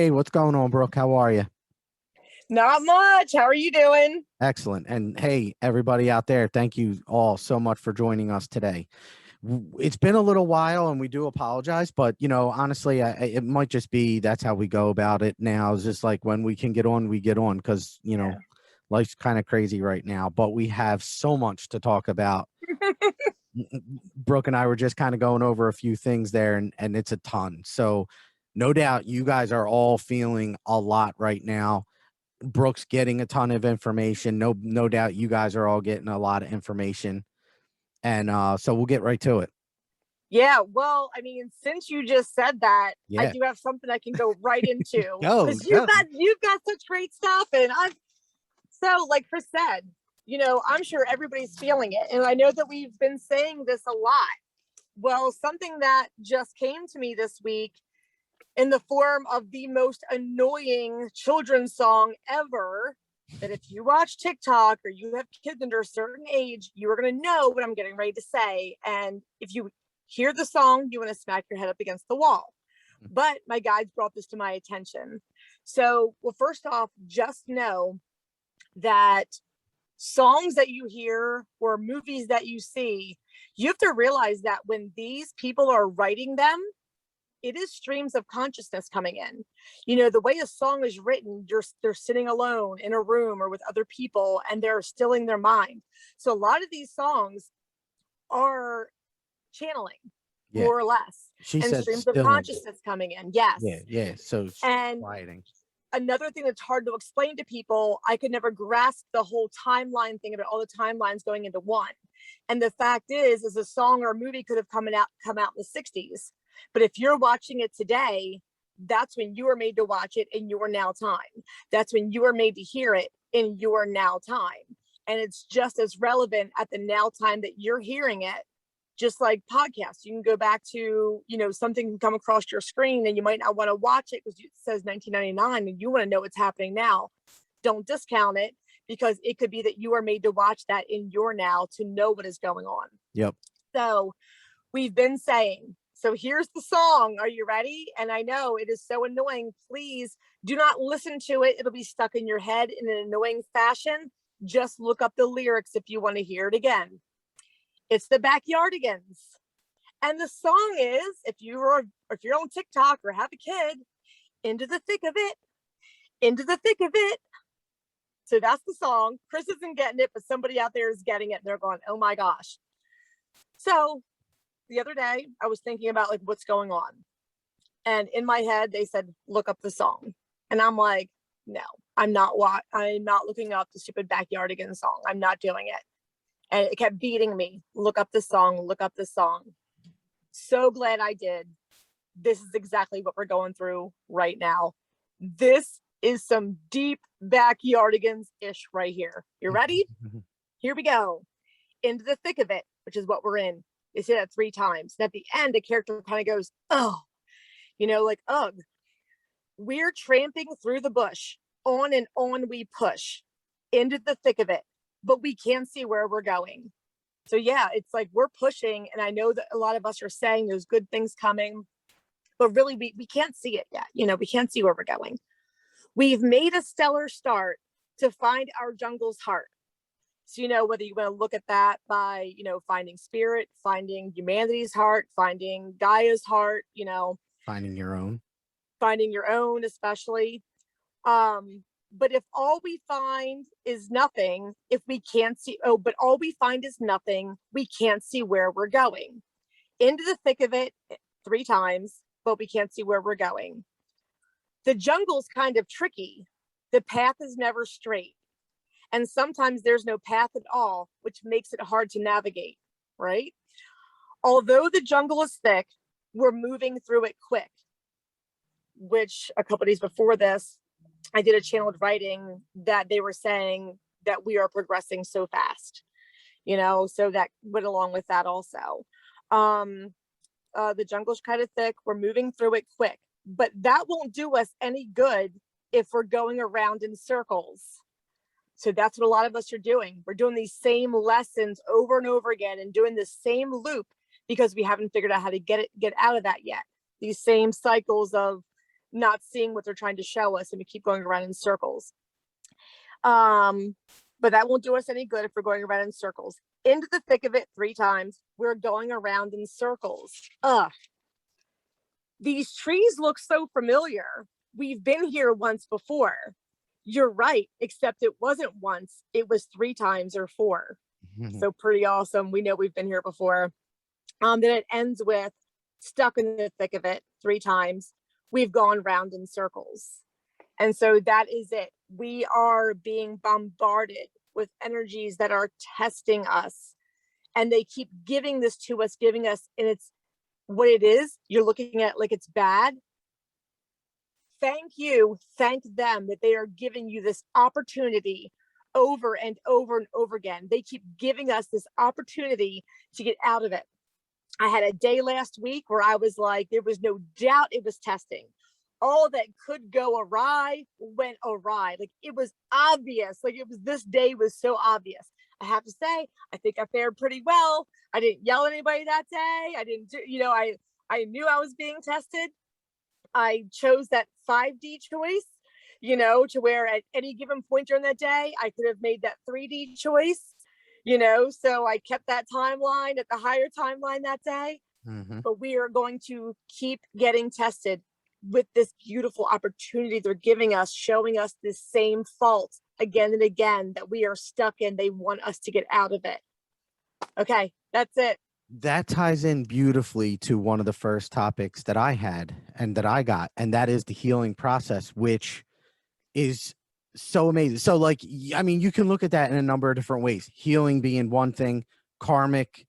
Hey, what's going on, Brooke? How are you? Not much. How are you doing? Excellent. And hey, everybody out there, thank you all so much for joining us today. It's been a little while and we do apologize, but honestly, it might just be that's how we go about it now. It's just like when we can get on, we get on because, Yeah. life's kind of crazy right now, but we have so much to talk about. Brooke and I were just kind of going over a few things there, and it's a ton. So no doubt you guys are all feeling a lot right now. Brooke's getting a ton of information. No doubt you guys are all getting a lot of information. And so we'll get right to it. Yeah, well, I mean, since you just said that, I Yeah. do have something I can go right into Go, because you've go. got you've got such great stuff, and I'm so like Chris said, I'm sure everybody's feeling it, and I know that we've been saying this a lot. Well, something that just came to me this week in the form of the most annoying children's song ever. That if you watch TikTok or you have kids under a certain age, you are going to know what I'm getting ready to say. And if you hear the song, you want to smack your head up against the wall. But my guides brought this to my attention. So, well, first off, just know that songs that you hear or movies that you see, you have to realize that when these people are writing them, it is streams of consciousness coming in. The way a song is written, they're sitting alone in a room or with other people and they're stilling their mind. So a lot of these songs are channeling, Yeah. more or less, She and said streams of stilling. consciousness coming in. Yes. Yeah, yeah. So And quieting. another thing that's hard to explain to people, I could never grasp the whole timeline thing about all the timelines going into one. And the fact is a song or a movie could have come out in the 60s. But if you're watching it today, that's when you were made to watch it in your now time. That's when you were made to hear it in your now time. And it's just as relevant at the now time that you're hearing it. Just like podcasts, you can go back to, something can come across your screen and you might not want to watch it because it says 1999 and you want to know what's happening now. Don't discount it because it could be that you are made to watch that in your now to know what is going on. Yep. So we've been saying, so here's the song. Are you ready? And I know it is so annoying. Please do not listen to it. It'll be stuck in your head in an annoying fashion. Just look up the lyrics if you want to hear it again. It's the Backyardigans. And the song is, if you're on TikTok or have a kid, into the thick of it, into the thick of it. So that's the song. Chris isn't getting it, but somebody out there is getting it. And they're going, oh my gosh. So the other day I was thinking about like what's going on. And in my head, they said, look up the song. And I'm like, no, I'm not looking up the stupid Backyardigans song. I'm not doing it. And it kept beating me. Look up this song, look up this song. So glad I did. This is exactly what we're going through right now. This is some deep Backyardigans-ish right here. You ready? Here we go. Into the thick of it, which is what we're in. They say that 3 times. And at the end, the character kind of goes, oh, like, ugh. We're tramping through the bush. On and on we push. Into the thick of it. But we can't see where we're going. So yeah, it's like we're pushing, and I know that a lot of us are saying there's good things coming, but really we can't see it yet. We can't see where we're going. We've made a stellar start to find our jungle's heart. So whether you want to look at that by finding spirit, finding humanity's heart, finding Gaia's heart, Finding your own, especially. But if all we find is nothing, but all we find is nothing, we can't see where we're going. Into the thick of it 3 times, but we can't see where we're going. The jungle's kind of tricky. The path is never straight. And sometimes there's no path at all, which makes it hard to navigate, right? Although the jungle is thick, we're moving through it quick, which a couple days before this, I did a channeled writing that they were saying that we are progressing so fast, so that went along with that also. The jungle's kind of thick. We're moving through it quick, but that won't do us any good if we're going around in circles. So that's what a lot of us are doing. We're doing these same lessons over and over again and doing the same loop because we haven't figured out how to get out of that yet. These same cycles of not seeing what they're trying to show us, and we keep going around in circles. But that won't do us any good if we're going around in circles. Into the thick of it 3 times. We're going around in circles. These trees look so familiar. We've been here once before. You're right, except it wasn't once. It was 3 times or 4. So pretty awesome. We know we've been here before. Then it ends with stuck in the thick of it 3 times. We've gone round in circles. And so that is it. We are being bombarded with energies that are testing us. And they keep giving this to us, and it's what it is. You're looking at like it's bad. Thank you. Thank them that they are giving you this opportunity over and over and over again. They keep giving us this opportunity to get out of it. I had a day last week where I was like, there was no doubt it was testing. All that could go awry went awry. Like it was obvious. Like this day was so obvious. I have to say, I think I fared pretty well. I didn't yell at anybody that day. I didn't do, I knew I was being tested. I chose that 5D choice, to where at any given point during that day, I could have made that 3D choice, so I kept that timeline at the higher timeline that day. But we are going to keep getting tested with this beautiful opportunity they're giving us, showing us this same fault again and again that we are stuck in. They want us to get out of it. Okay, that's it. That ties in beautifully to one of the first topics that I had and that I got, and that is the healing process, which is so amazing. So like, I mean, you can look at that in a number of different ways. Healing being one thing, karmic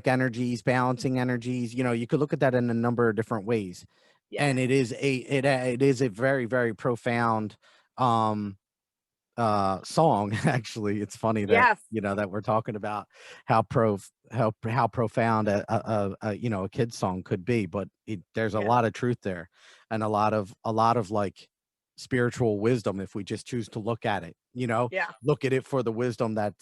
energies, balancing energies, you could look at that in a number of different ways. Yeah. And it is a very, very profound song. Actually, it's funny that that we're talking about how profound a kid's song could be, but there's a lot of truth there, and a lot of like spiritual wisdom if we just choose to look at it. Look at it for the wisdom that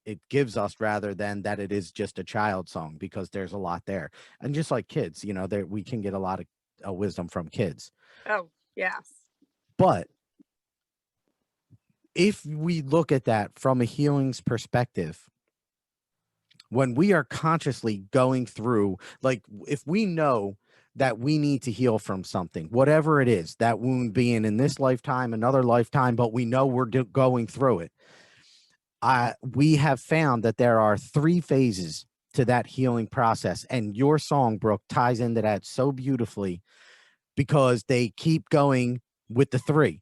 it gives us, rather than that it is just a child song, because there's a lot there. And just like kids, we can get a lot of wisdom from kids. Oh yes. But if we look at that from a healing's perspective, when we are consciously going through, like if we know that we need to heal from something, whatever it is, that wound being in this lifetime, another lifetime, but we know we're going through it. We have found that there are 3 phases to that healing process. And your song, Brooke, ties into that so beautifully, because they keep going with the 3.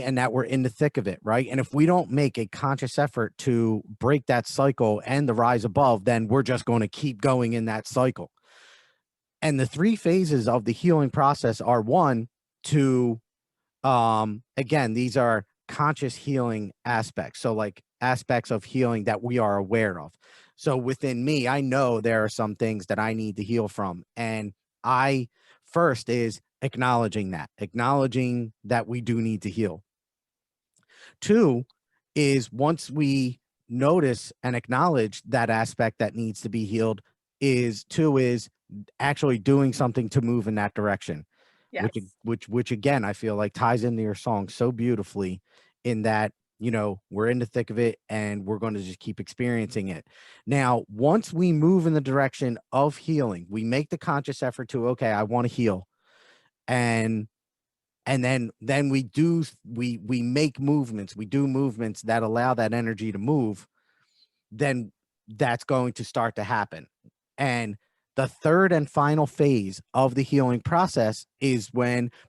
And that we're in the thick of it, right? And if we don't make a conscious effort to break that cycle and the rise above, then we're just going to keep going in that cycle. And the 3 phases of the healing process are 1, to, again, these are conscious healing aspects. So like aspects of healing that we are aware of. So within me, I know there are some things that I need to heal from. And first is acknowledging that we do need to heal. 2 is, once we notice and acknowledge that aspect that needs to be healed, is actually doing something to move in that direction. Yes. Which again, I feel like ties into your song so beautifully, in that, we're in the thick of it and we're going to just keep experiencing it. Now, once we move in the direction of healing, we make the conscious effort to, okay, I want to heal. And then we make movements, we do movements that allow that energy to move, then that's going to start to happen. And the third and final phase of the healing process is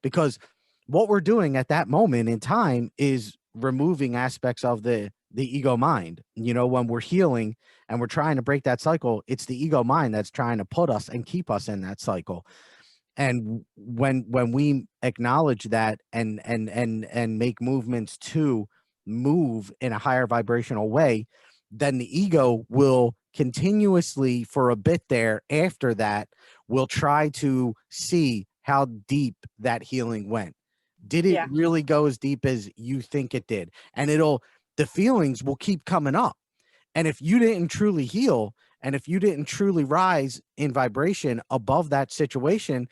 because what we're doing at that moment in time is removing aspects of the ego mind. When we're healing and we're trying to break that cycle, it's the ego mind that's trying to put us and keep us in that cycle. And when we acknowledge that and make movements to move in a higher vibrational way, then the ego will continuously, for a bit there after that, will try to see how deep that healing went. Did it really go as deep as you think it did? And the feelings will keep coming up. And if you didn't truly heal And if you didn't truly rise in vibration above that situation,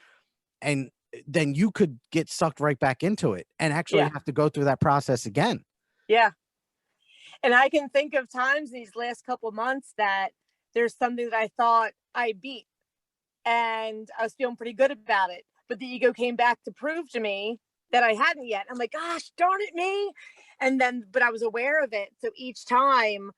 and then you could get sucked right back into it and actually Yeah. have to go through that process again. Yeah. And I can think of times these last couple months that there's something that I thought I beat and I was feeling pretty good about it. But the ego came back to prove to me that I hadn't yet. I'm like, gosh, darn it, me. And then, but I was aware of it. So each time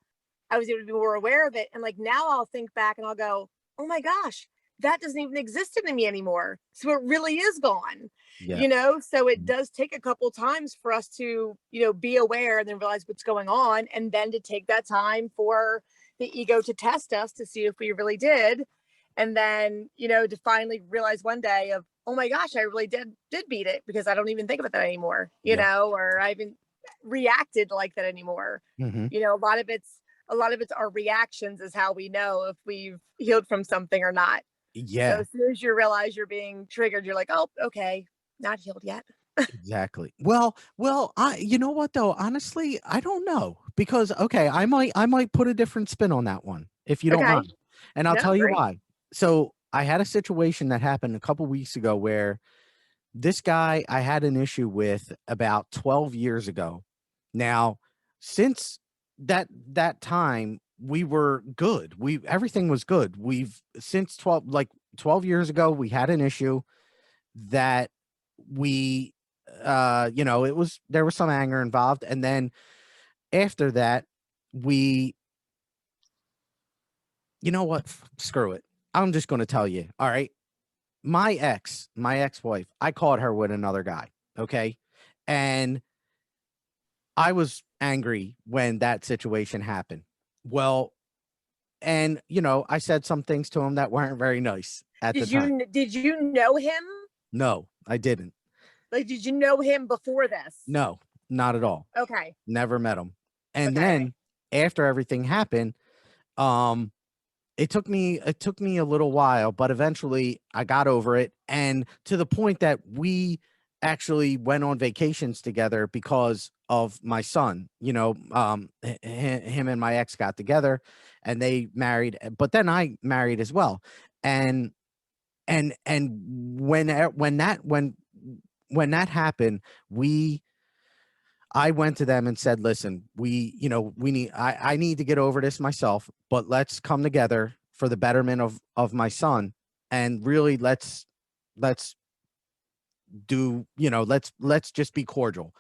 I was able to be more aware of it. And like now I'll think back and I'll go, oh my gosh, that doesn't even exist in me anymore. So it really is gone. Yeah. You know, so it does take a couple times for us to, you know, be aware and then realize what's going on. And then to take that time for the ego to test us to see if we really did. And then, you know, to finally realize one day of, oh my gosh, I really did beat it because I don't even think about that anymore, you know, or I haven't reacted like that anymore. Mm-hmm. You know, a lot of it's our reactions is how we know if we've healed from something or not. Yeah. So as soon as you realize you're being triggered, you're like, oh, okay, not healed yet. Exactly. Well, you know what though? Honestly, I don't know, because okay, I might put a different spin on that one if you don't Okay. mind. And I'll No, tell you great. why. So I had a situation that happened a couple weeks ago where this guy I had an issue with about 12 years ago. Now, since that time, we were good. Everything was good. We've since 12 years ago, we had an issue that we you know, there was some anger involved, and then after that, we you know what? Screw it. I'm just going to tell you. All right. My ex-wife, I caught her with another guy, okay? And I was angry when that situation happened. Well, and you know, I said some things to him that weren't very nice at the time. Did you know him? No, I didn't. Like, did you know him before this? No, not at all. Okay. Never met him. And Okay. then after everything happened, um it took me a little while, but eventually I got over it, and to the point that we actually went on vacations together because of my son. You know, him and my ex got together and they married, but then I married as well. And when that happened, I went to them and said, listen, I need to get over this myself, but let's come together for the betterment of my son. And really let's do, let's just be cordial.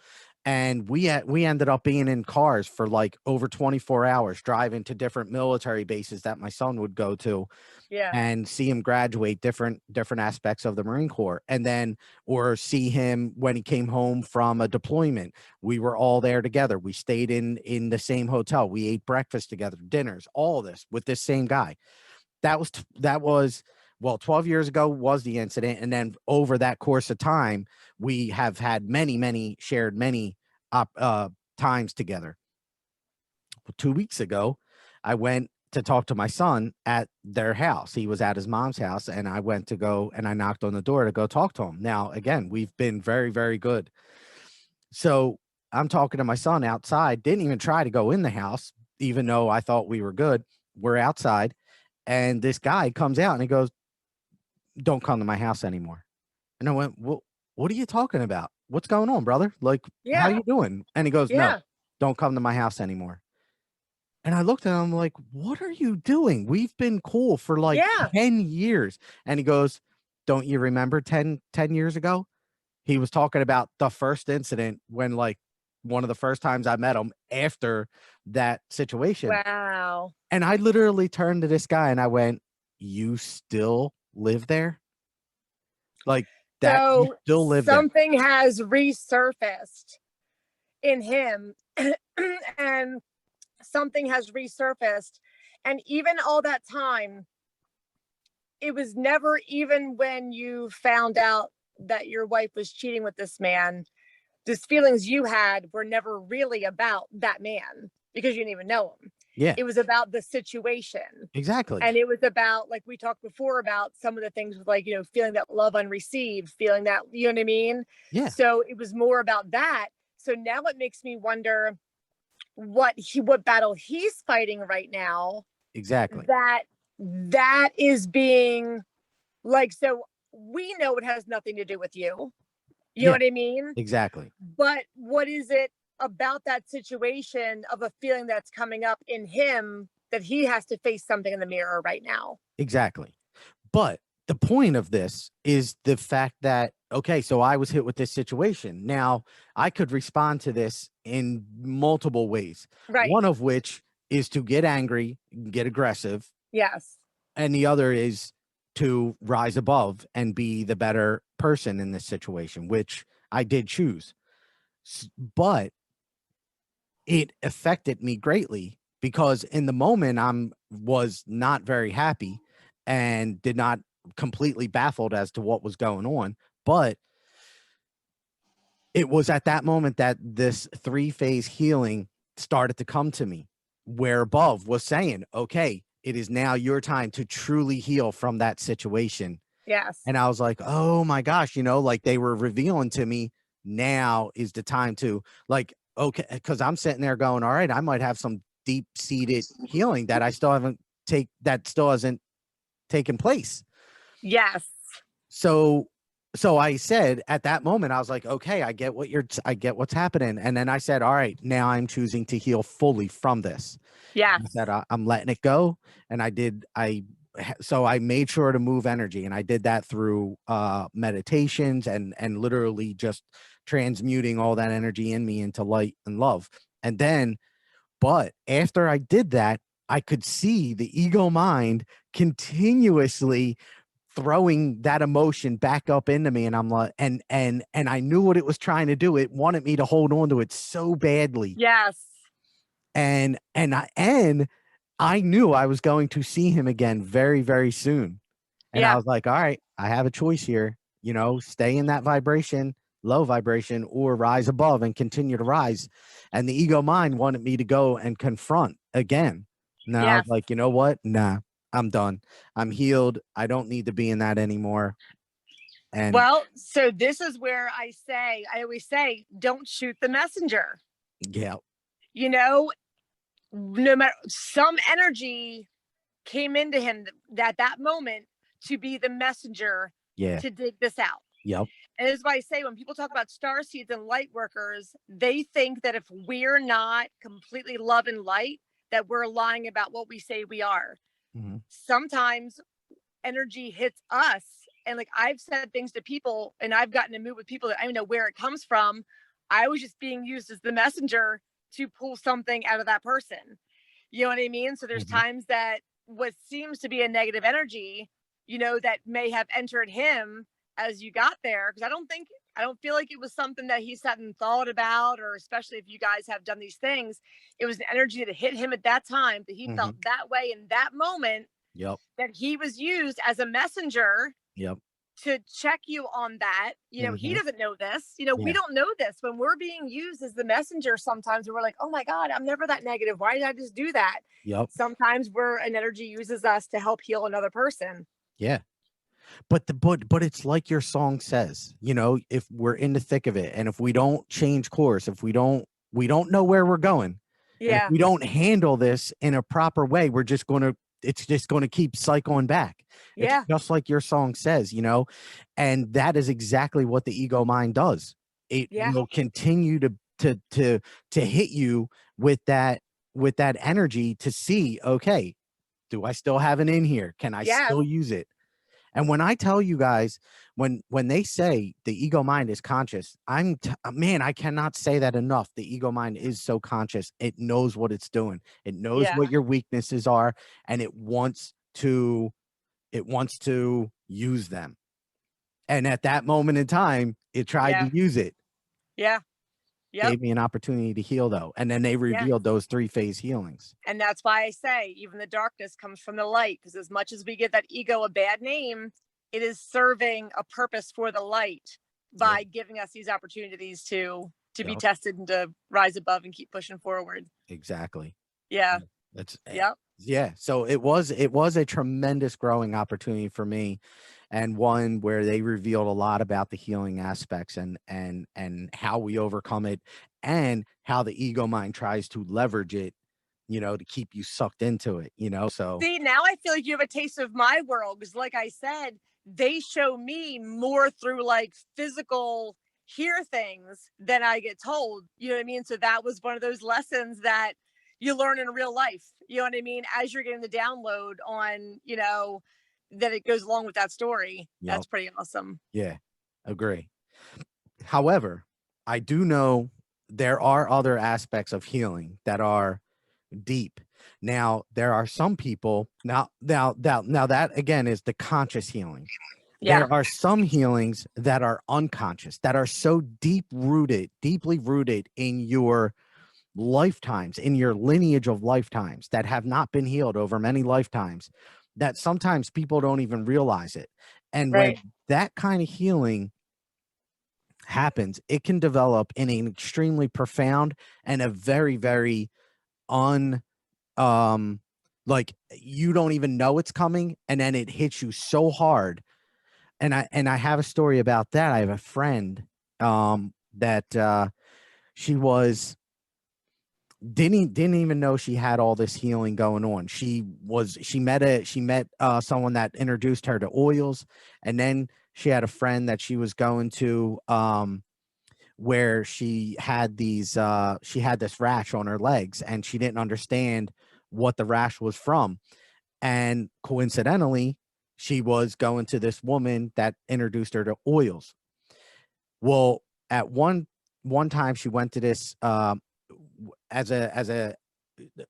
And we ended up being in cars for like over 24 hours, driving to different military bases that my son would go to, Yeah. and see him graduate different aspects of the Marine Corps. And then, or see him when he came home from a deployment. We were all there together. We stayed in the same hotel. We ate breakfast together, dinners, all of this with this same guy. That was well, 12 years ago was the incident. And then over that course of time, we have had shared many times together. 2 weeks ago, I went to talk to my son at their house. He was at his mom's house, and I went to go and I knocked on the door to go talk to him. Now, again, we've been very, very good. So I'm talking to my son outside, didn't even try to go in the house, even though I thought we were good. We're outside, and this guy comes out and he goes, "Don't come to my house anymore." And I went, "Well, what are you talking about? What's going on, brother? Like, how Yeah. you doing?" And he goes, "No, Yeah. don't come to my house anymore." And I looked at him like, "What are you doing? We've been cool for like Yeah. 10 years." And he goes, "Don't you remember 10 years ago?" He was talking about the first incident when, like, one of the first times I met him after that situation. Wow. And I literally turned to this guy and I went, "You still live there? Like, that you So still live there?" something has resurfaced in him and something has resurfaced. And even all that time, it was never, even when you found out that your wife was cheating with this man, these feelings you had were never really about that man because you didn't even know him. Yeah, It was about the situation. exactly. And it was about, like we talked before, about some of the things with, like, you know, feeling that love unreceived, feeling that, you know what I mean? Yeah, So it was more about that. So now it makes me wonder what battle he's fighting right now exactly. that that is being like, so we know it has nothing to do with you. You know Yeah, what I mean? exactly. But what is it about that situation of a feeling that's coming up in him that he has to face something in the mirror right now? Exactly. But the point of this is the fact that, okay, so I was hit with this situation. Now, I could respond to this in multiple ways, Right. one of which is to get angry, get aggressive, Yes. and the other is to rise above and be the better person in this situation, which I did choose. But it affected me greatly because in the moment I'm was not very happy and did not completely baffled as to what was going on. But it was at that moment that this three-phase healing started to come to me, where above was saying, okay, it is now your time to truly heal from that situation. Yes. And I was like, oh my gosh, like they were revealing to me, now is the time to, like, okay, because I'm sitting there going, all right, I might have some deep seated healing that I still haven't that still hasn't taken place. Yes. So so I said at that moment, I was like, okay, I get what's happening. And then I said, all right, now I'm choosing to heal fully from this. I Yes. said, I'm letting it go. And so I made sure to move energy, and I did that through meditations and literally just transmuting all that energy in me into light and love. And then, but after I did that, I could see the ego mind continuously throwing that emotion back up into me, and I'm like, and I knew what it was trying to do. It wanted me to hold on to it so badly. Yes. And I knew I was going to see him again very, very soon. And I Yeah. was like, all right, I have a choice here, stay in that vibration, low vibration, or rise above and continue to rise. And the ego mind wanted me to go and confront again. And I was Yes. like, you know what? Nah, I'm done. I'm healed. I don't need to be in that anymore. And Well, so this is where I always say, don't shoot the messenger. yeah, You know, no matter, some energy came into him that moment to be the messenger yeah, to dig this out. yep, And this is why I say, when people talk about star seeds and light workers, they think that if we're not completely love and light, that we're lying about what we say we are. mhm, Sometimes energy hits us. And like, I've said things to people and I've gotten to move with people that I don't know where it comes from. I was just being used as the messenger to pull something out of that person. You know what I mean? So there's mhm, times that what seems to be a negative energy, that may have entered him as you got there. Cause I don't feel like it was something that he sat and thought about, or especially if you guys have done these things, it was an energy that hit him at that time, that he felt mhm, that way in that moment, yep, that he was used as a messenger yep, to check you on that. He mhm, doesn't know this. We yeah, don't know this when we're being used as the messenger. Sometimes we're like, oh my God, I'm never that negative. Why did I just do that? yep, Sometimes we're an energy uses us to help heal another person. yeah. But it's like your song says, if we're in the thick of it, and if we don't change course, if we don't know where we're going, and if Yeah. we don't handle this in a proper way, it's just gonna keep cycling back. It's Yeah. just like your song says, and that is exactly what the ego mind does. It Yeah. will continue to hit you with that energy to see, okay, do I still have it in here? Can I Yes. still use it? And when I tell you guys, when they say the ego mind is conscious, man, I cannot say that enough. The ego mind is so conscious. It knows what it's doing. It knows Yeah. what your weaknesses are, and it wants to use them. And at that moment in time, it tried Yeah. to use it. Yeah. Yep. Gave me an opportunity to heal though. And then they Yeah. revealed those three-phase healings. And that's why I say even the darkness comes from the light, because as much as we give that ego a bad name, it is serving a purpose for the light Yeah. by giving us these opportunities to be Yep. tested and to rise above and keep pushing forward. Exactly. Yeah. That's Yep. yeah. So it was a tremendous growing opportunity for me, and one where they revealed a lot about the healing aspects and how we overcome it, and how the ego mind tries to leverage it to keep you sucked into it, so. See, now I feel like you have a taste of my world because, like I said, they show me more through like physical hear things than I get told. You know what I mean? So that was one of those lessons that you learn in real life. You know what I mean? As you're getting the download on, that it goes along with that story. Yep. That's pretty awesome. Yeah, agree. However, I do know there are other aspects of healing that are deep. Now, there are some people now that again is the conscious healing. Yeah. There are some healings that are unconscious, that are so deeply rooted in your lifetimes, in your lineage of lifetimes, that have not been healed over many lifetimes, that sometimes people don't even realize it. And Right. when that kind of healing happens, it can develop in an extremely profound and a very, very like you don't even know it's coming, and then it hits you so hard. And I have a story about that. I have a friend that she was didn't even know she had all this healing going on. She met someone that introduced her to oils, and then she had a friend that she was going to where she had this rash on her legs, and she didn't understand what the rash was from. And coincidentally, she was going to this woman that introduced her to oils. Well, at one time she went to this as a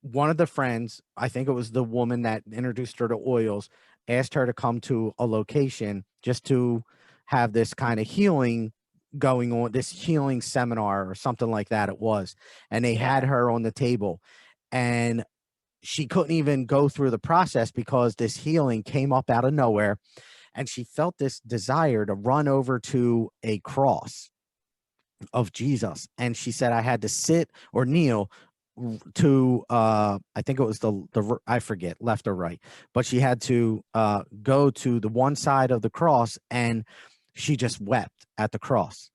one of the friends, I think it was the woman that introduced her to oils, asked her to come to a location just to have this kind of healing going on, this healing seminar or something like that it was. And they had her on the table, and she couldn't even go through the process because this healing came up out of nowhere, and she felt this desire to run over to a cross of Jesus. And she said, I had to sit or kneel to I think it was the I forget, left or right, but she had to go to the one side of the cross, and she just wept at the cross.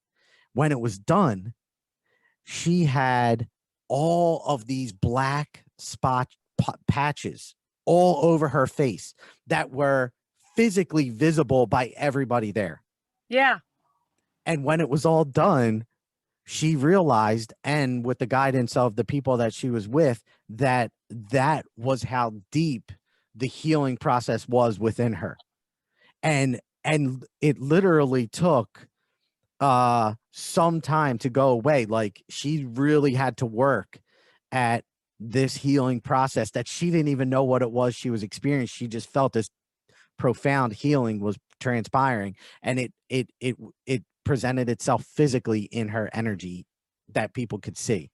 When it was done, she had all of these black patches all over her face that were physically visible by everybody there. Yeah. And when it was all done, she realized, and with the guidance of the people that she was with, that that was how deep the healing process was within her. And it literally took some time to go away. Like, she really had to work at this healing process that she didn't even know what it was she was experiencing. She just felt this profound healing was transpiring, and it presented itself physically in her energy that people could see.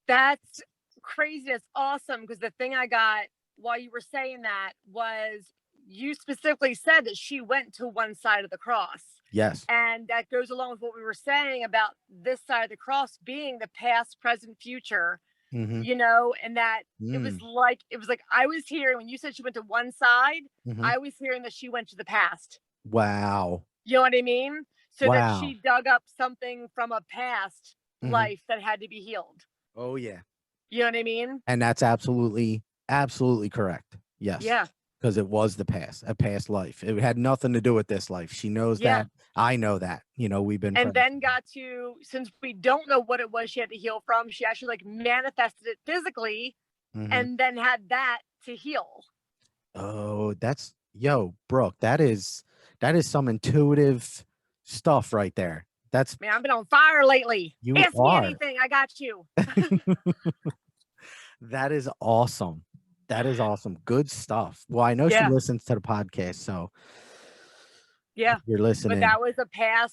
That's crazy. That's awesome. Because the thing I got while you were saying that was you specifically said that she went to one side of the cross. Yes. And that goes along with what we were saying about this side of the cross being the past, present, future, and that it was like I was hearing when you said she went to one side, I was hearing that she went to the past. Wow. You know what I mean? So that Wow. she dug up something from a past life that had to be healed. Oh, yeah. You know what I mean? And that's absolutely correct. Yes. Yeah. Because it was a past life. It had nothing to do with this life. She knows that. I know that. We've been and friends. then got to, since we don't know what it was she had to heal from, she actually like manifested it physically and then had that to heal. Oh, Brooke, that is some intuitive stuff right there. That's, man, I've been on fire lately. You Ask are. me anything, I got you. That is awesome. That is awesome. Good stuff. Well, I know she listens to the podcast, so yeah, you're listening. But that was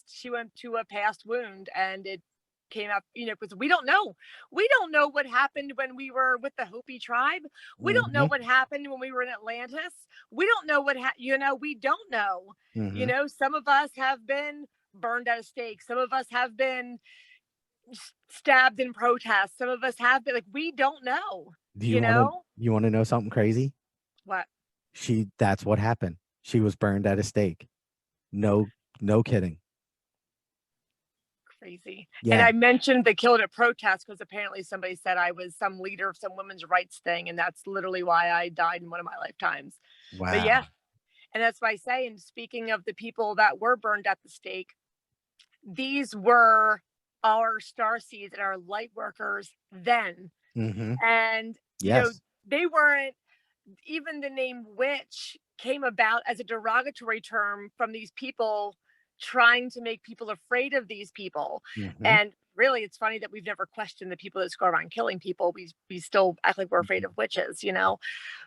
she went to a past wound, and it came up, because we don't know what happened when we were with the Hopi tribe. We don't know what happened when we were in Atlantis. We don't know we don't know. Some of us have been burned at a stake. Some of us have been stabbed in protest. Some of us have been, like, we don't know. You want to know something crazy? What? That's what happened. She was burned at a stake. No kidding. Crazy. And Yeah. I mentioned the Killed It protest because apparently somebody said I was some leader of some women's rights thing, and that's literally why I died in one of my lifetimes. But yeah, Wow. and that's why I say, and speaking of the people that were burned at the stake, these were our star seeds and our light workers then. Mm-hmm. And, Yes. they weren't, even the name witch came about as a derogatory term from these people trying to make people afraid of these people. Mm-hmm. And really, it's funny that we've never questioned the people that go around killing people. We still act like we're afraid of witches.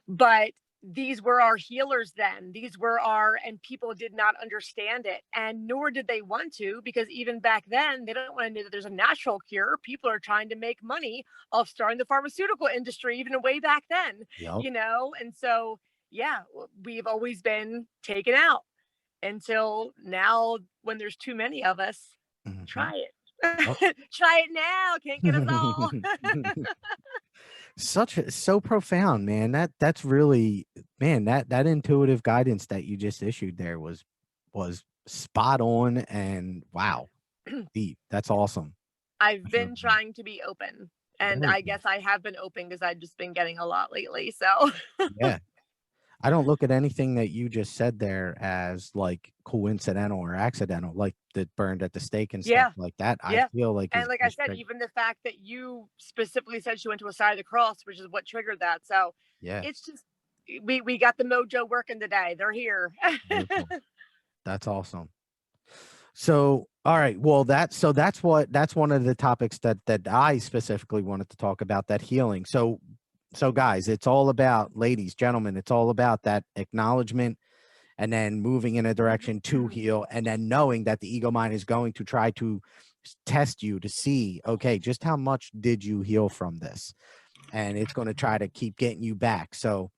But these were our healers then. These were and people did not understand it. And nor did they want to, because even back then, they don't want to know that there's a natural cure. People are trying to make money off starting the pharmaceutical industry, even way back then, Yep. And so, yeah, we've always been taken out until now when there's too many of us. Mm-hmm. Try it. Yep. Try it now. Can't get us all. So profound, man. That's really, man, that intuitive guidance that you just issued there was spot on, and wow, deep. That's awesome. I've That's really been good. trying to be open. And Very I good. guess I have been open because I've just been getting a lot lately. So, Yeah. I don't look at anything that you just said there as like coincidental or accidental, like that burned at the stake and stuff yeah, like that. I yeah. feel like And is like I just said, even the fact that you specifically said she went to a side of the cross, which is what triggered that. So yeah, it's just, we got the mojo working today. They're here. very cool. That's awesome. So, all right. Well, that's one of the topics that I specifically wanted to talk about, that healing. So guys, it's all about, ladies, gentlemen, it's all about that acknowledgement, and then moving in a direction to heal, and then knowing that the ego mind is going to try to test you to see, okay, just how much did you heal from this? And it's going to try to keep getting you back. So,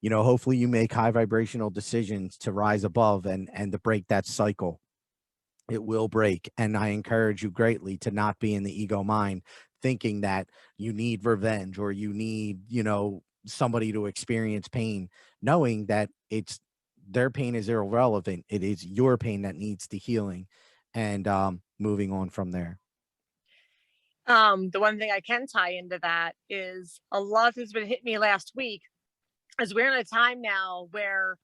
hopefully you make high vibrational decisions to rise above and to break that cycle. It will break. And I encourage you greatly to not be in the ego mind thinking that you need revenge or you need, somebody to experience pain, knowing that it's their pain is irrelevant. It is your pain that needs the healing, and moving on from there. The one thing I can tie into that is a lot has been hitting me last week, as we're in a time now where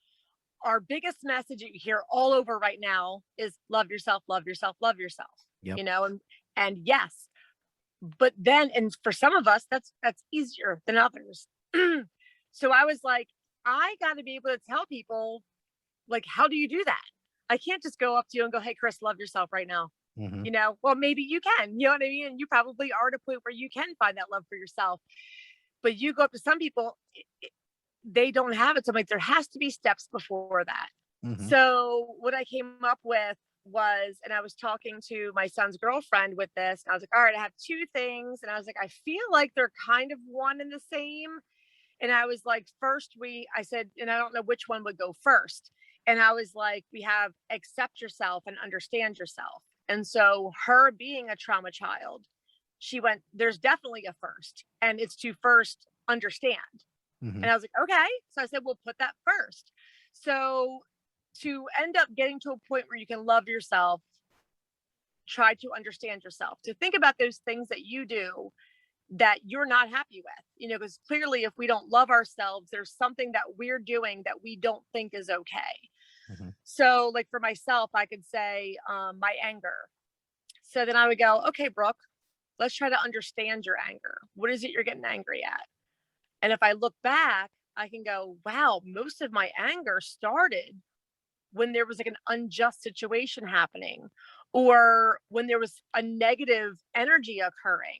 our biggest message that you hear all over right now is love yourself, love yourself, love yourself, Yep. and yes, but then, and for some of us, that's easier than others. So I was like, I got to be able to tell people, like, how do you do that? I can't just go up to you and go, hey, Chris, love yourself right now. Hmm. Well, maybe you can, you know what I mean? And you probably are at a point where you can find that love for yourself. But you go up to some people, they don't have it. So I'm like, there has to be steps before that. Hmm. So what I came up with was, and I was talking to my son's girlfriend with this, and I was like, all right, I have two things. And I was like, I feel like they're kind of one and the same. And I was like, I said, and I don't know which one would go first. And I was like, we have accept yourself and understand yourself. And so her being a trauma child, she went, there's definitely a first, and it's to first understand. Hmm. And I was like, okay. So I said, we'll put that first. So to end up getting to a point where you can love yourself, try to understand yourself, to think about those things that you do that you're not happy with, because clearly if we don't love ourselves, there's something that we're doing that we don't think is okay. Hmm. So like for myself, I could say my anger. So then I would go, okay, Brooke, let's try to understand your anger. What is it you're getting angry at? And if I look back, I can go, wow, most of my anger started when there was like an unjust situation happening, or when there was a negative energy occurring.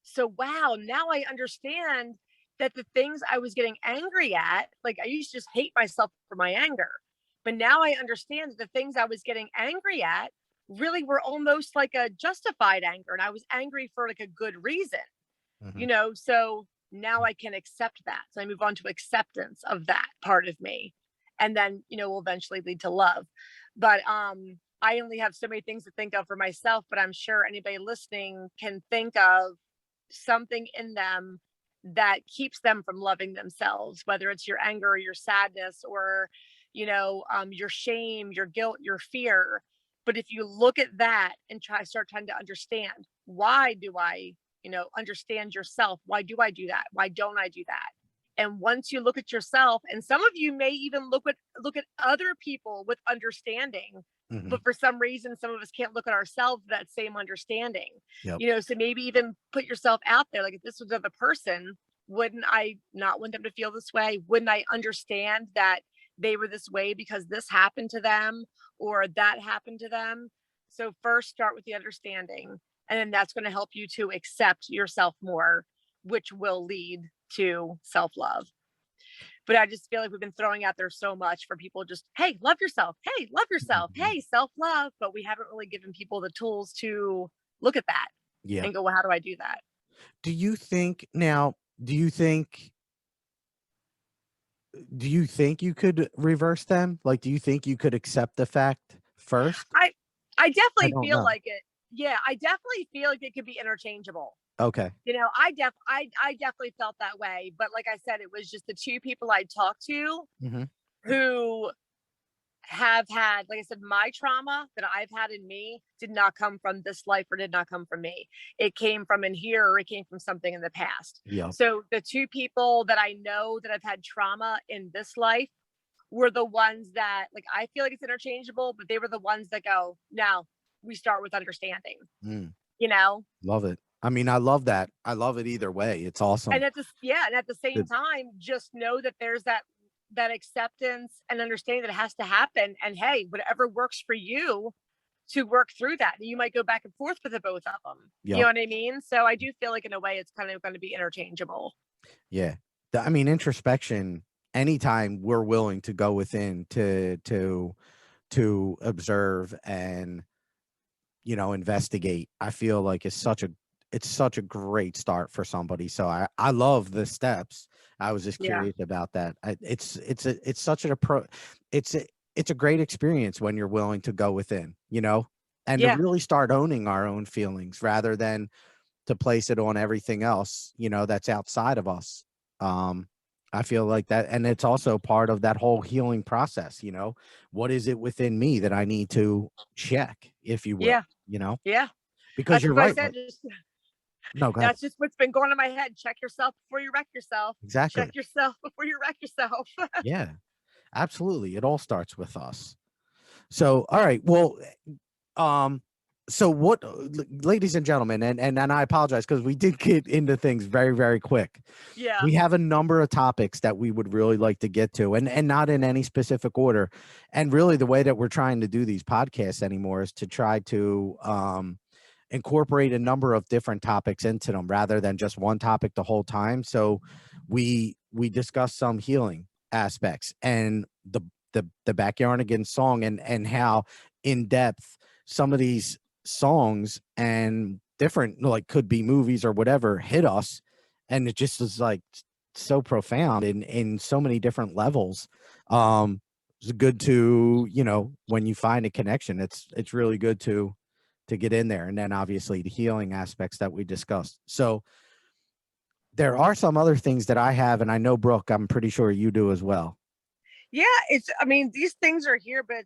So, wow, now I understand that the things I was getting angry at, like I used to just hate myself for my anger. But now I understand that the things I was getting angry at really were almost like a justified anger. And I was angry for like a good reason, Hmm. so now I can accept that. So I move on to acceptance of that part of me. And then, will eventually lead to love. But I only have so many things to think of for myself, but I'm sure anybody listening can think of something in them that keeps them from loving themselves, whether it's your anger or your sadness or, your shame, your guilt, your fear. But if you look at that and start trying to understand, why do I, understand yourself? Why do I do that? Why don't I do that? And once you look at yourself, and some of you may even look at other people with understanding, Mm-hmm. but for some reason, some of us can't look at ourselves with that same understanding. Yep. So maybe even put yourself out there. Like, if this was another person, wouldn't I not want them to feel this way? Wouldn't I understand that they were this way because this happened to them or that happened to them? So first start with the understanding, and then that's going to help you to accept yourself more, which will lead to self-love. But I just feel like we've been throwing out there so much for people, just, hey, love yourself. Hey, love yourself. Mm-hmm. Hey, self-love. But we haven't really given people the tools to look at that and go, well, how do I do that? Do you think now, do you think you could reverse them? Like, do you think you could accept the fact first? I definitely don't feel know. like it. Yeah, I definitely feel like it could be interchangeable. Okay. I definitely felt that way. But like I said, it was just the two people I talked to Mm-hmm. who have had, like I said, my trauma that I've had in me did not come from this life, or did not come from me. It came from in here, or it came from something in the past. Yeah. So the two people that I know that have had trauma in this life were the ones that, like, I feel like it's interchangeable, but they were the ones that go, no, we start with understanding, Mm. you know? Love it. I mean, I love that. I love it either way. It's awesome. And at the same time, just know that there's that acceptance and understanding that it has to happen. And hey, whatever works for you to work through that. You might go back and forth with the both of them. Yep. You know what I mean? So I do feel like in a way it's kind of going to be interchangeable. Yeah. I mean, introspection, anytime we're willing to go within to observe and, investigate, I feel like it's such a great start for somebody. So I love the steps. I was just curious about that. It's such an approach. It's a great experience when you're willing to go within, and to really start owning our own feelings rather than to place it on everything else, that's outside of us. I feel like that. And it's also part of that whole healing process. What is it within me that I need to check, if you will, Yeah. because That's you're what I right. said. No, go ahead. That's just what's been going in my head. Check yourself before you wreck yourself. Exactly. Check yourself before you wreck yourself. Yeah, absolutely. It all starts with us. So, all right. Well, so what, ladies and gentlemen, and I apologize because we did get into things very, very quick. Yeah. We have a number of topics that we would really like to get to, and not in any specific order. And really, the way that we're trying to do these podcasts anymore is to try to incorporate a number of different topics into them rather than just one topic the whole time. So we discuss some healing aspects and the Backyardigans song and how in depth some of these songs and different, like, could be movies or whatever, hit us, and it just was like so profound in so many different levels. It's good to, when you find a connection, it's really good to get in there. And then obviously the healing aspects that we discussed. So there are some other things that I have, and I know, Brooke, I'm pretty sure you do as well. Yeah, I mean, these things are here, but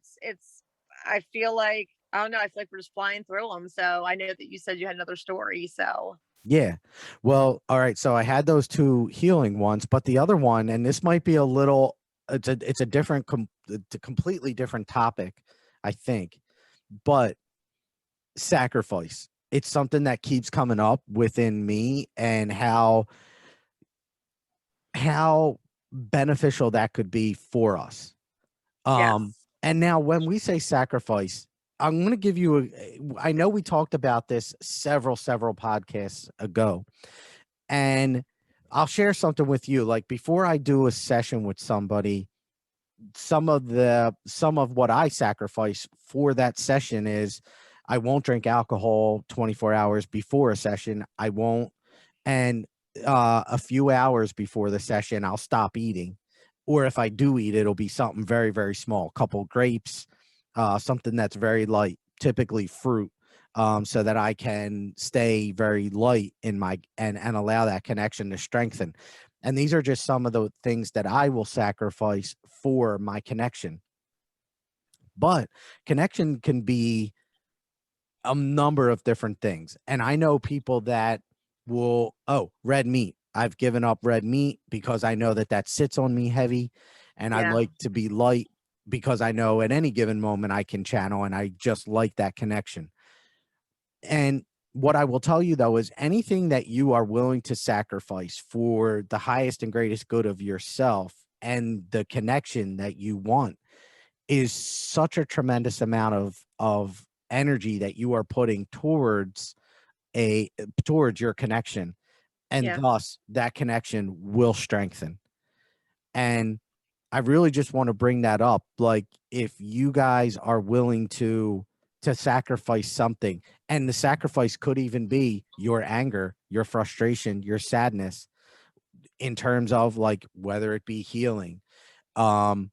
I feel like, I don't know, I feel like we're just flying through them. So I know that you said you had another story. So Yeah. Well, all right. So I had those two healing ones, but the other one, and this might be it's a different, it's a completely different topic, I think, but sacrifice. It's something that keeps coming up within me, and how beneficial that could be for us. yes. And now when we say sacrifice, I'm going to give you I know we talked about this several podcasts ago, and I'll share something with you. Like, before I do a session with somebody, some of what I sacrifice for that session is I won't drink alcohol 24 hours before a session. I won't. And a few hours before the session, I'll stop eating. Or if I do eat, it'll be something very, very small, a couple grapes, something that's very light, typically fruit, so that I can stay very light in my, and allow that connection to strengthen. And these are just some of the things that I will sacrifice for my connection. But connection can be a number of different things. And I know people that will, oh, red meat. I've given up red meat because I know that that sits on me heavy, and I Yeah. like to be light because I know at any given moment I can channel, and I just like that connection. And what I will tell you though is anything that you are willing to sacrifice for the highest and greatest good of yourself and the connection that you want is such a tremendous amount of energy that you are putting towards your connection, and Yeah. thus that connection will strengthen. And I really just want to bring that up. Like, if you guys are willing to sacrifice something, and the sacrifice could even be your anger, your frustration, your sadness, in terms of like whether it be healing, um,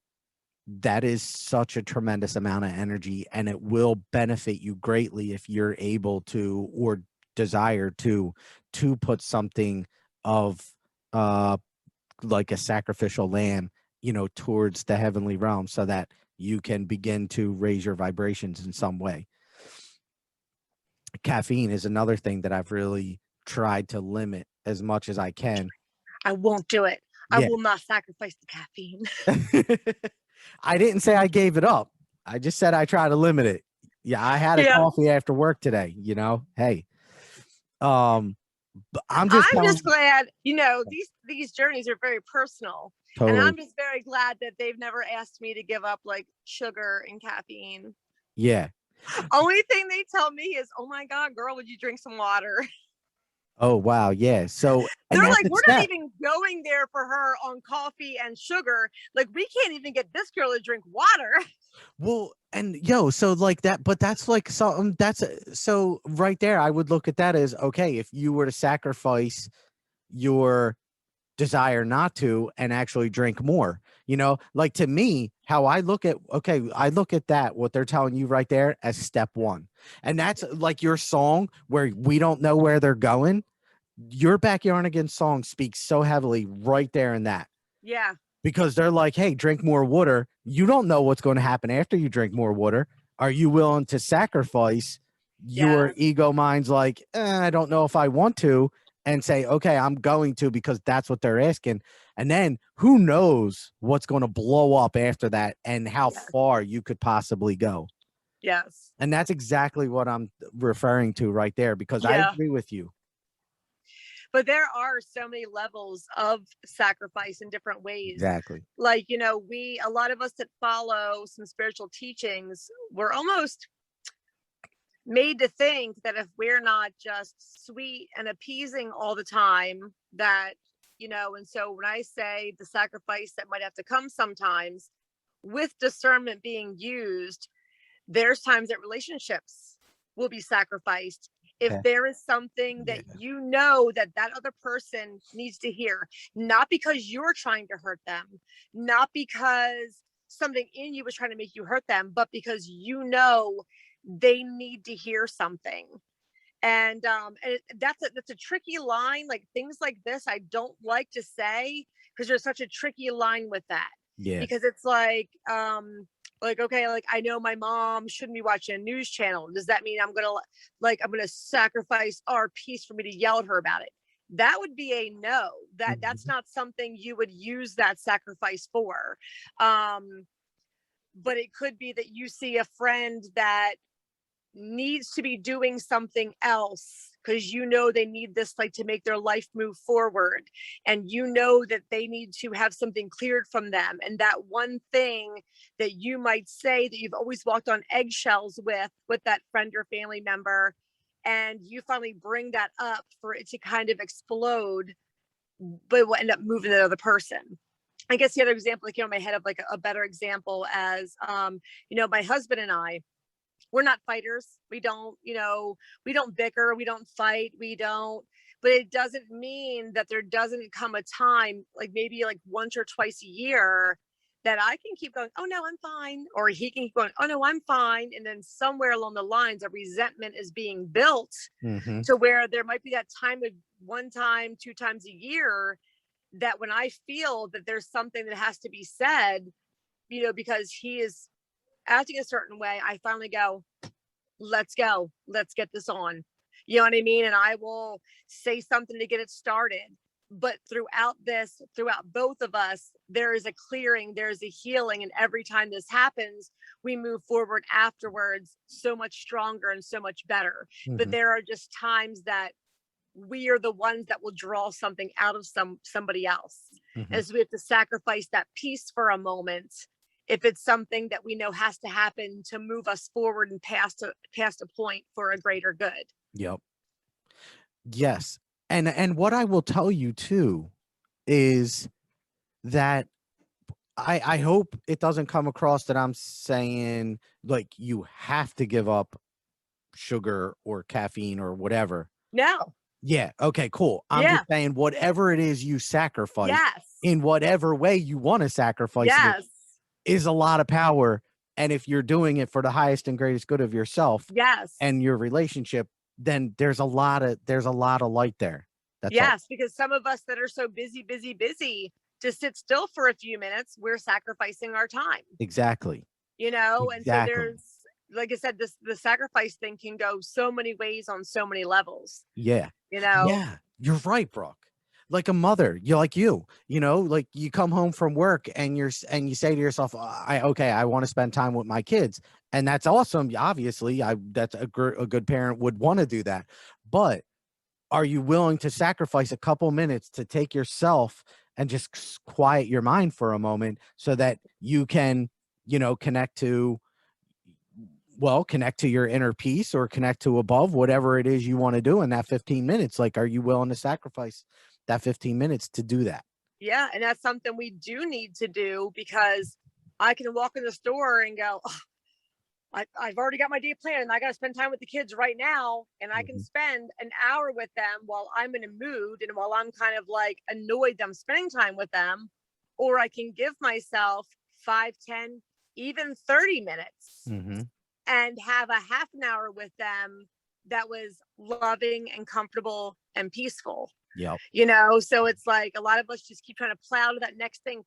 that is such a tremendous amount of energy, and it will benefit you greatly if you're able to, or desire to put something of uh like a sacrificial lamb, towards the heavenly realm, so that you can begin to raise your vibrations in some way. Caffeine is another thing that I've really tried to limit as much as I can. I won't do it. I Yeah. will not sacrifice the caffeine. I didn't say I gave it up. I just said I try to limit it. Yeah, I had a Yeah. coffee after work today, hey. Um, but I'm just I'm telling just glad, these journeys are very personal. And totally. I'm just very glad that they've never asked me to give up like sugar and caffeine. Yeah. Only thing they tell me is, oh my God, girl, would you drink some water? Oh, wow. Yeah. So, They're and that's like, a we're not step. even going there for her on coffee and sugar. Like, we can't even get this girl to drink water. Well, and so like that, but that's like something so right there, I would look at that as, okay, if you were to sacrifice your desire not to and actually drink more, like, to me, how I look at, okay, I look at that, what they're telling you right there, as step one. And that's like your song where we don't know where they're going. Your Backyard Again song speaks so heavily right there in that, Yeah. because they're like, hey, drink more water. You don't know what's going to happen after you drink more water. Are you willing to sacrifice your Yeah. ego mind's like, I don't know if I want to, and say, okay, I'm going to, because that's what they're asking. And then who knows what's going to blow up after that and how Yeah. far you could possibly go. Yes. And that's exactly what I'm referring to right there, because I Yeah. agree with you. But there are so many levels of sacrifice in different ways. Exactly. Like, a lot of us that follow some spiritual teachings, we're almost made to think that if we're not just sweet and appeasing all the time, that, and so when I say the sacrifice that might have to come sometimes, with discernment being used, there's times that relationships will be sacrificed if Okay. there is something that that other person needs to hear, not because you're trying to hurt them, not because something in you was trying to make you hurt them, but because they need to hear something. And that's a tricky line. Like, things like this I don't like to say, because there's such a tricky line with that. Yeah. Because it's like, okay, like, I know my mom shouldn't be watching a news channel. Does that mean I'm gonna sacrifice our peace for me to yell at her about it? That would be a no. That's not something you would use that sacrifice for. But it could be that you see a friend that needs to be doing something else, because they need this, like, to make their life move forward, and that they need to have something cleared from them, and that one thing that you might say that you've always walked on eggshells with that friend or family member, and you finally bring that up for it to kind of explode, but it will end up moving the other person. I guess the other example that came in my head of, like, a better example, as my husband and I, we're not fighters. We don't bicker, we don't fight, but it doesn't mean that there doesn't come a time, like maybe like once or twice a year, that I can keep going, oh no, I'm fine. Or he can keep going, oh no, I'm fine. And then somewhere along the lines, a resentment is being built, Mm-hmm. to where there might be that time of one time, two times a year, that when I feel that there's something that has to be said, because he is acting a certain way, I finally go, let's go, let's get this on. You know what I mean? And I will say something to get it started. But throughout both of us, there is a clearing, there's a healing. And every time this happens, we move forward afterwards so much stronger and so much better. But there are just times that we are the ones that will draw something out of somebody else. And so we have to sacrifice that peace for a moment if it's something that we know has to happen to move us forward and past a point for a greater good. Yep. Yes. And what I will tell you too is that I hope it doesn't come across that I'm saying like you have to give up sugar or caffeine or whatever. No. Yeah. Okay, cool. I'm just saying whatever it is you sacrifice in whatever way you want to sacrifice it is a lot of power. And if you're doing it for the highest and greatest good of yourself and your relationship, then there's a lot of light there. That's all. Because some of us that are so busy to sit still for a few minutes, we're sacrificing our time. Exactly. You know, and so there's, like I said, the sacrifice thing can go so many ways on so many levels. Yeah. You know? Yeah, you're right, Brooke. Like a mother, like you know, like you come home from work and you say to yourself, I want to spend time with my kids. And that's awesome. Obviously, that's a good parent would want to do that. But are you willing to sacrifice a couple minutes to take yourself and just quiet your mind for a moment so that you can, connect to your inner peace or connect to above, whatever it is you want to do in that 15 minutes. Like, are you willing to sacrifice that 15 minutes to do that? Yeah. And that's something we do need to do, because I can walk in the store and go, oh, I've already got my day planned and I got to spend time with the kids right now. And I can spend an hour with them while I'm in a mood and while I'm kind of like annoyed that I'm spending time with them. Or I can give myself 5, 10, even 30 minutes and have a half an hour with them that was loving and comfortable and peaceful. Yep. So it's like a lot of us just keep trying to plow to that next thing,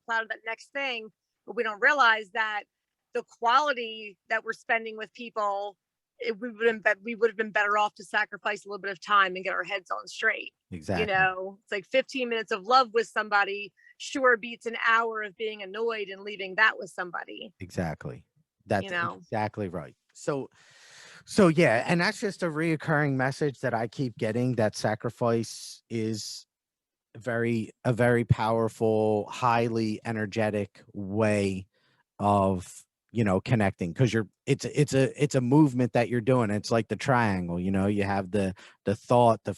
but we don't realize that the quality that we're spending with people, we would have been better off to sacrifice a little bit of time and get our heads on straight. Exactly. It's like 15 minutes of love with somebody sure beats an hour of being annoyed and leaving that with somebody. Exactly. That's exactly right. So yeah, and that's just a reoccurring message that I keep getting, that sacrifice is a very powerful, highly energetic way of connecting, because it's a movement that you're doing. It's like the triangle. You have the thought, the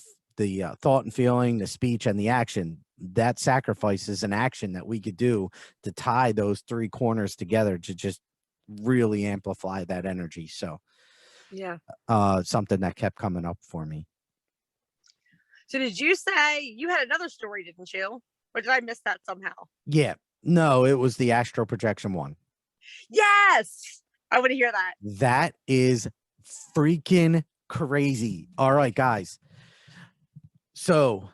thought and feeling, the speech, and the action. That sacrifice is an action that we could do to tie those three corners together to just really amplify that energy. So something that kept coming up for me. So did you say you had another story, didn't you? Or did I miss that somehow? Yeah, no, it was the astral projection one. Yes, I want to hear that. That is freaking crazy. All right, guys. So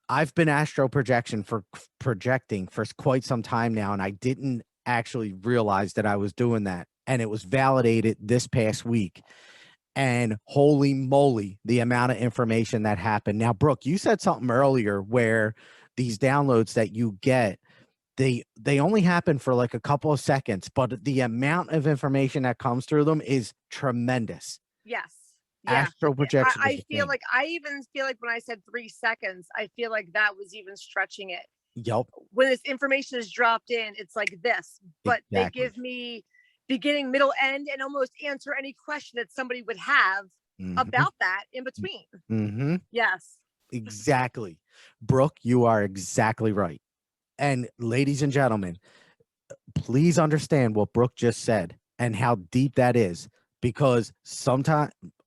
I've been astral projecting for quite some time now, and I didn't actually realize that I was doing that. And it was validated this past week. And holy moly, the amount of information that happened. Now, Brooke, you said something earlier where these downloads that you get, they only happen for like a couple of seconds, but the amount of information that comes through them is tremendous. Yes. Astral projection. I even feel like when I said 3 seconds, I feel like that was even stretching it. Yep. When this information is dropped in, it's like this, but they give me beginning, middle, end, and almost answer any question that somebody would have about that in between. Yes. Exactly. Brooke, you are exactly right. And ladies and gentlemen, please understand what Brooke just said and how deep that is, because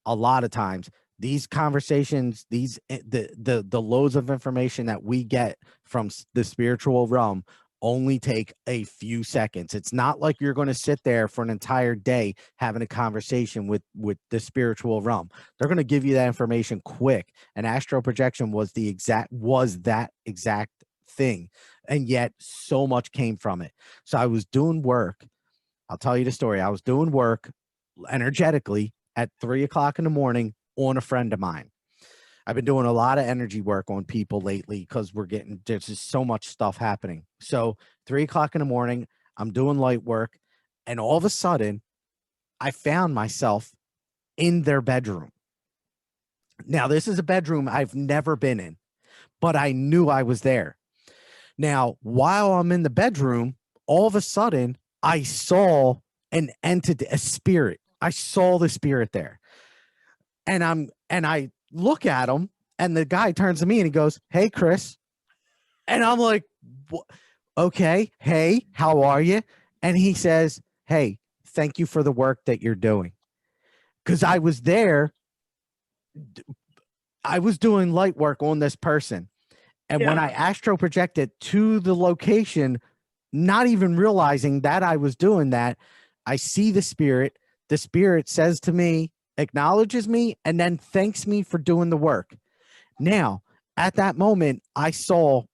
a lot of times, these conversations, the loads of information that we get from the spiritual realm only take a few seconds. It's not like you're going to sit there for an entire day having a conversation with the spiritual realm. They're going to give you that information quick. And astral projection was that exact thing. And yet so much came from it. So I was doing work I'll tell you the story. I was doing work energetically at 3 o'clock in the morning on a friend of mine. I've been doing a lot of energy work on people lately because there's just so much stuff happening. So 3 o'clock in the morning, I'm doing light work, and all of a sudden I found myself in their bedroom. Now, this is a bedroom I've never been in, but I knew I was there. Now, while I'm in the bedroom, all of a sudden I saw an entity, a spirit. I saw the spirit there. And I look at him, and the guy turns to me and he goes, "Hey, Chris." And I'm like, "Okay, hey, how are you?" And he says, "Hey, thank you for the work that you're doing." Because I was there, I was doing light work on this person. And when I astral projected to the location, not even realizing that I was doing that, I see the spirit. The spirit says to me, acknowledges me, and then thanks me for doing the work. Now, at that moment, I saw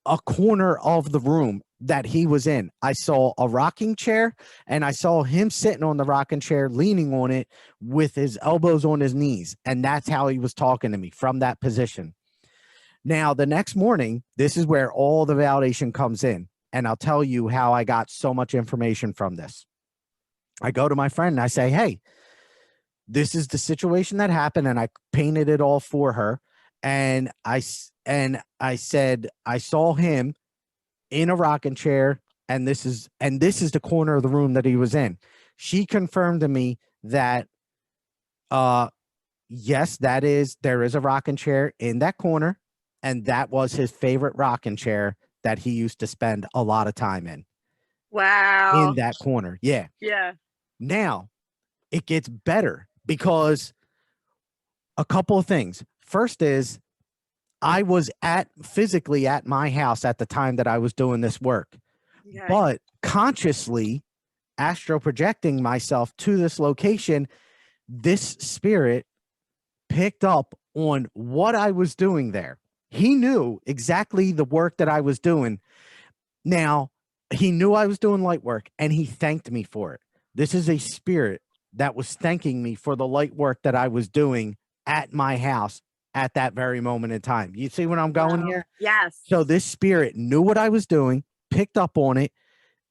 a corner of the room that he was in. I saw a rocking chair, and I saw him sitting on the rocking chair, leaning on it with his elbows on his knees. And that's how he was talking to me from that position. Now, the next morning, this is where all the validation comes in. And I'll tell you how I got so much information from this. I go to my friend and I say, "Hey, this is the situation that happened." And I painted it all for her. And I said, I saw him in a rocking chair, and this is the corner of the room that he was in. She confirmed to me that, yes, there is a rocking chair in that corner. And that was his favorite rocking chair that he used to spend a lot of time in. Wow. In that corner. Yeah. Yeah. Now, it gets better because a couple of things. First is, I was physically at my house at the time that I was doing this work, but consciously astral projecting myself to this location, this spirit picked up on what I was doing there. He knew exactly the work that I was doing. Now, he knew I was doing light work, and he thanked me for it. This is a spirit that was thanking me for the light work that I was doing at my house at that very moment in time. You see where I'm going here? Yes. So this spirit knew what I was doing, picked up on it,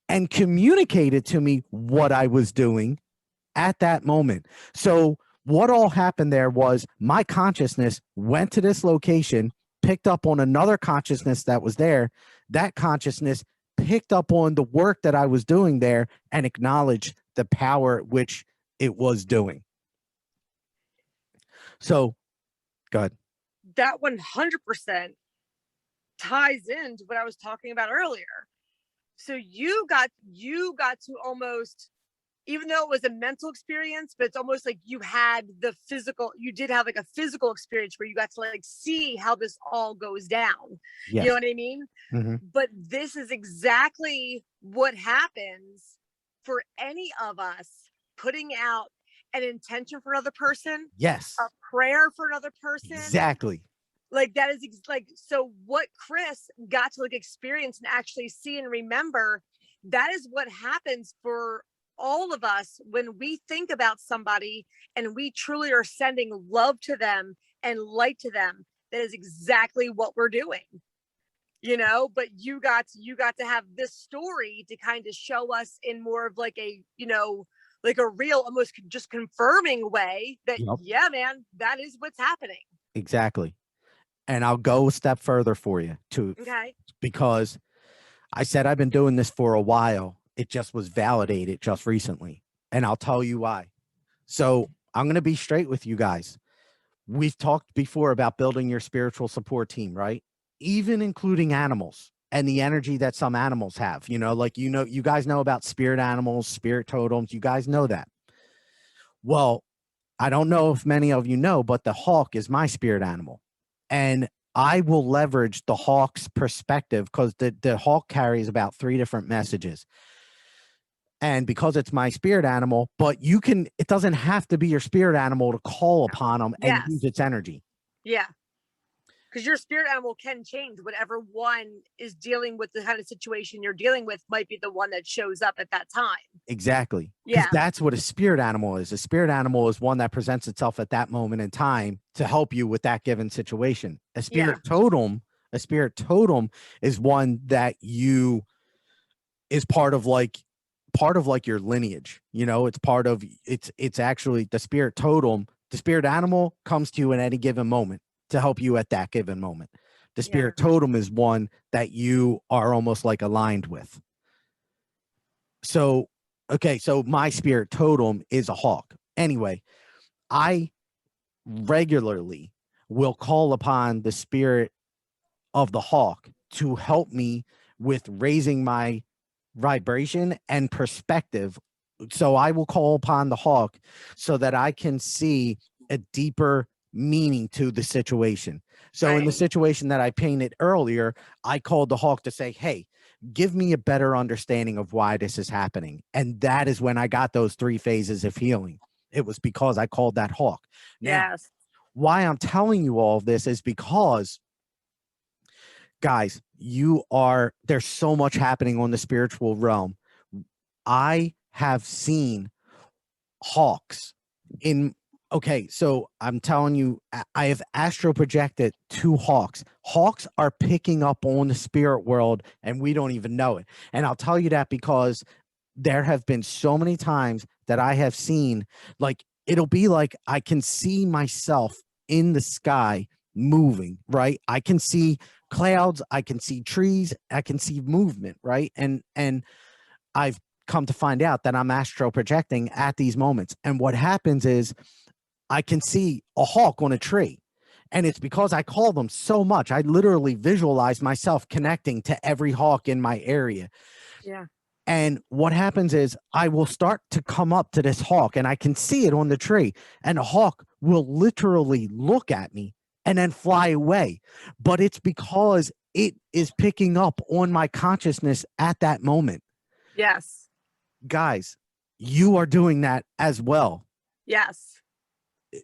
and communicated to me what I was doing at that moment. So what all happened there was my consciousness went to this location, picked up on another consciousness that was there. That consciousness picked up on the work that I was doing there and acknowledged the power at which it was doing. So, go ahead. That 100% ties into what I was talking about earlier. So you got to almost, even though it was a mental experience, but it's almost like you did have like a physical experience where you got to like see how this all goes down. Yes. You know what I mean? Mm-hmm. But this is exactly what happens for any of us putting out an intention for another person. Yes. A prayer for another person. Exactly. Like that is like, so what Chris got to like experience and actually see and remember, that is what happens for all of us when we think about somebody and we truly are sending love to them and light to them. That is exactly what we're doing, but you got to have this story to kind of show us in more of like a, like a real, almost just confirming way that, yeah, man, that is what's happening. Exactly. And I'll go a step further for you too. Okay. Because I said I've been doing this for a while. It just was validated just recently. And I'll tell you why. So I'm going to be straight with you guys. We've talked before about building your spiritual support team, right? Even including animals and the energy that some animals have, you guys know about spirit animals, spirit totems. You guys know that. Well, I don't know if many of you know, but the hawk is my spirit animal. And I will leverage the hawk's perspective because the hawk carries about 3 different messages. And because it's my spirit animal, but it doesn't have to be your spirit animal to call upon them and use its energy. Yeah. because your spirit animal can change. Whatever one is dealing with the kind of situation you're dealing with might be the one that shows up at that time. Exactly. Because Yeah. that's what a spirit animal is. A spirit animal is one that presents itself at that moment in time to help you with that given situation. A spirit totem is one that you is part of like your lineage. You know, it's part of it's actually the spirit totem. The spirit animal comes to you in any given moment to help you at that given moment. The spirit totem is one that you are almost like aligned with. So, okay, so my spirit totem is a hawk. Anyway, I regularly will call upon the spirit of the hawk to help me with raising my vibration and perspective. So I will call upon the hawk so that I can see a deeper meaning to the situation. So in the situation that I painted earlier, I called the hawk to say, hey, give me a better understanding of why this is happening. And that is when I got those 3 phases of healing. It was because I called that hawk. Now, why I'm telling you all of this is because, guys, there's so much happening on the spiritual realm. I have seen hawks so I'm telling you, I have astral projected 2 hawks. Hawks are picking up on the spirit world and we don't even know it. And I'll tell you that because there have been so many times that I have seen, like, it'll be like I can see myself in the sky moving, right? I can see clouds, I can see trees, I can see movement, right? And I've come to find out that I'm astral projecting at these moments. And what happens is I can see a hawk on a tree. And it's because I call them so much. I literally visualize myself connecting to every hawk in my area. Yeah. And what happens is I will start to come up to this hawk and I can see it on the tree. And the hawk will literally look at me and then fly away. But it's because it is picking up on my consciousness at that moment. Yes. Guys, you are doing that as well. Yes.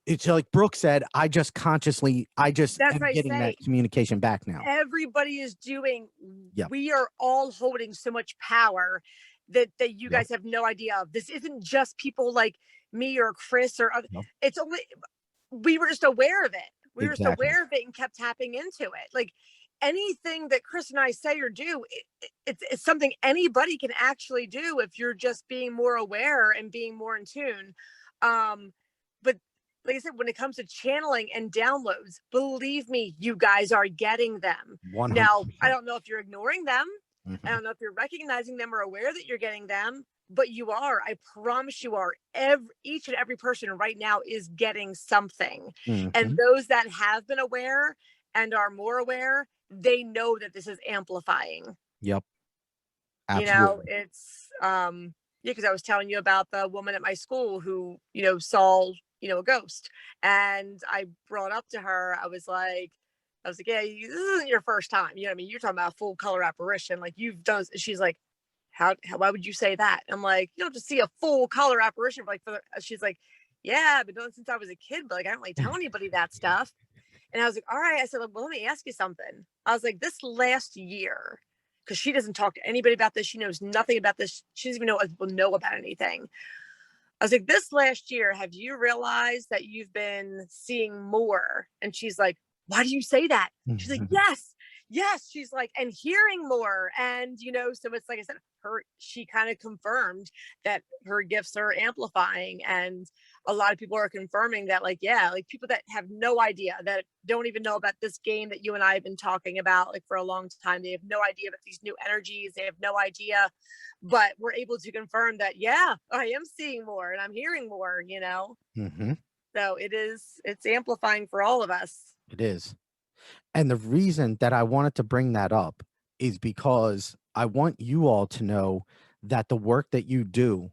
It's like Brooke said, I just am getting that communication back now. Everybody is doing. We are all holding so much power that you guys have no idea of. This isn't just people like me or Chris or other. It's only, we were just aware of it. We were just aware of it and kept tapping into it. Like anything that Chris and I say or do, it's something anybody can actually do if you're just being more aware and being more in tune. But like I said, when it comes to channeling and downloads, believe me, you guys are getting them. 100%. Now, I don't know if you're ignoring them. I don't know if you're recognizing them or aware that you're getting them, but you are. I promise you are. Each and every person right now is getting something. And those that have been aware and are more aware, they know that this is amplifying. Yep. Absolutely. You know, it's because I was telling you about the woman at my school who, saw, a ghost. And I brought up to her, I was like, yeah, this isn't your first time. You know what I mean? You're talking about a full color apparition. Like you've done. She's like, why would you say that? I'm like, you don't just see a full color apparition. She's like, yeah, I've been doing it since I was a kid, but like, I don't really tell anybody that stuff. And I was like, all right. I said, well, let me ask you something. I was like, this last year, because she doesn't talk to anybody about this. She knows nothing about this. She doesn't even know what people know about anything. I was like, this last year, have you realized that you've been seeing more? And she's like, why do you say that? She's like, yes. She's like, and hearing more. And, so it's like I said, she kind of confirmed that her gifts are amplifying. And a lot of people are confirming that, like people that have no idea, that don't even know about this game that you and I have been talking about, like for a long time. They have no idea about these new energies. They have no idea, but we're able to confirm that, I am seeing more and I'm hearing more, So it's amplifying for all of us. It is. And the reason that I wanted to bring that up is because I want you all to know that the work that you do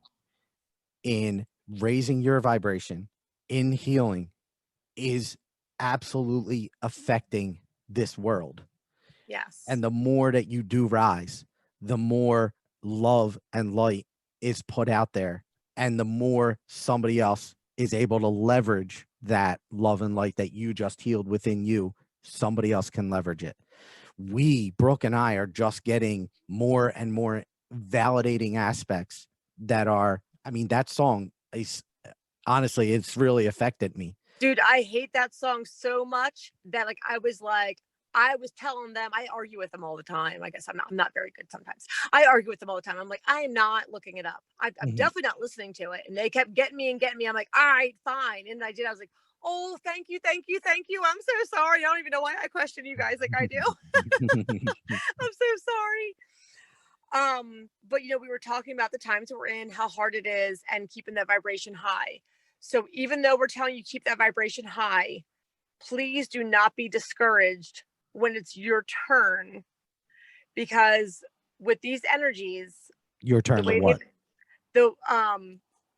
in raising your vibration, in healing, is absolutely affecting this world. Yes. And the more that you do rise, the more love and light is put out there. And the more somebody else is able to leverage that love and light that you just healed within you somebody else can leverage it. Brooke and I, are just getting more and more validating aspects that are, I mean, that song is, honestly, it's really affected me. Dude, I hate that song so much that I was telling them, I argue with them all the time. I guess I'm not very good sometimes. I argue with them all the time. I'm like, I am not looking it up. I'm definitely not listening to it. And they kept getting me and getting me. I'm like, all right, fine. And I did. I was like, oh, thank you, thank you, thank you. I'm so sorry. I don't even know why I question you guys like I do. I'm so sorry. But we were talking about the times we're in, how hard it is, and keeping that vibration high. So even though we're telling you keep that vibration high, please do not be discouraged when it's your turn, because with these energies, Your turn to what?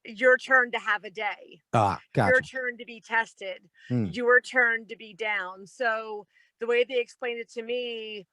Your turn to have a day, Gotcha. Your turn to be tested, your turn to be down. So the way they explained it to me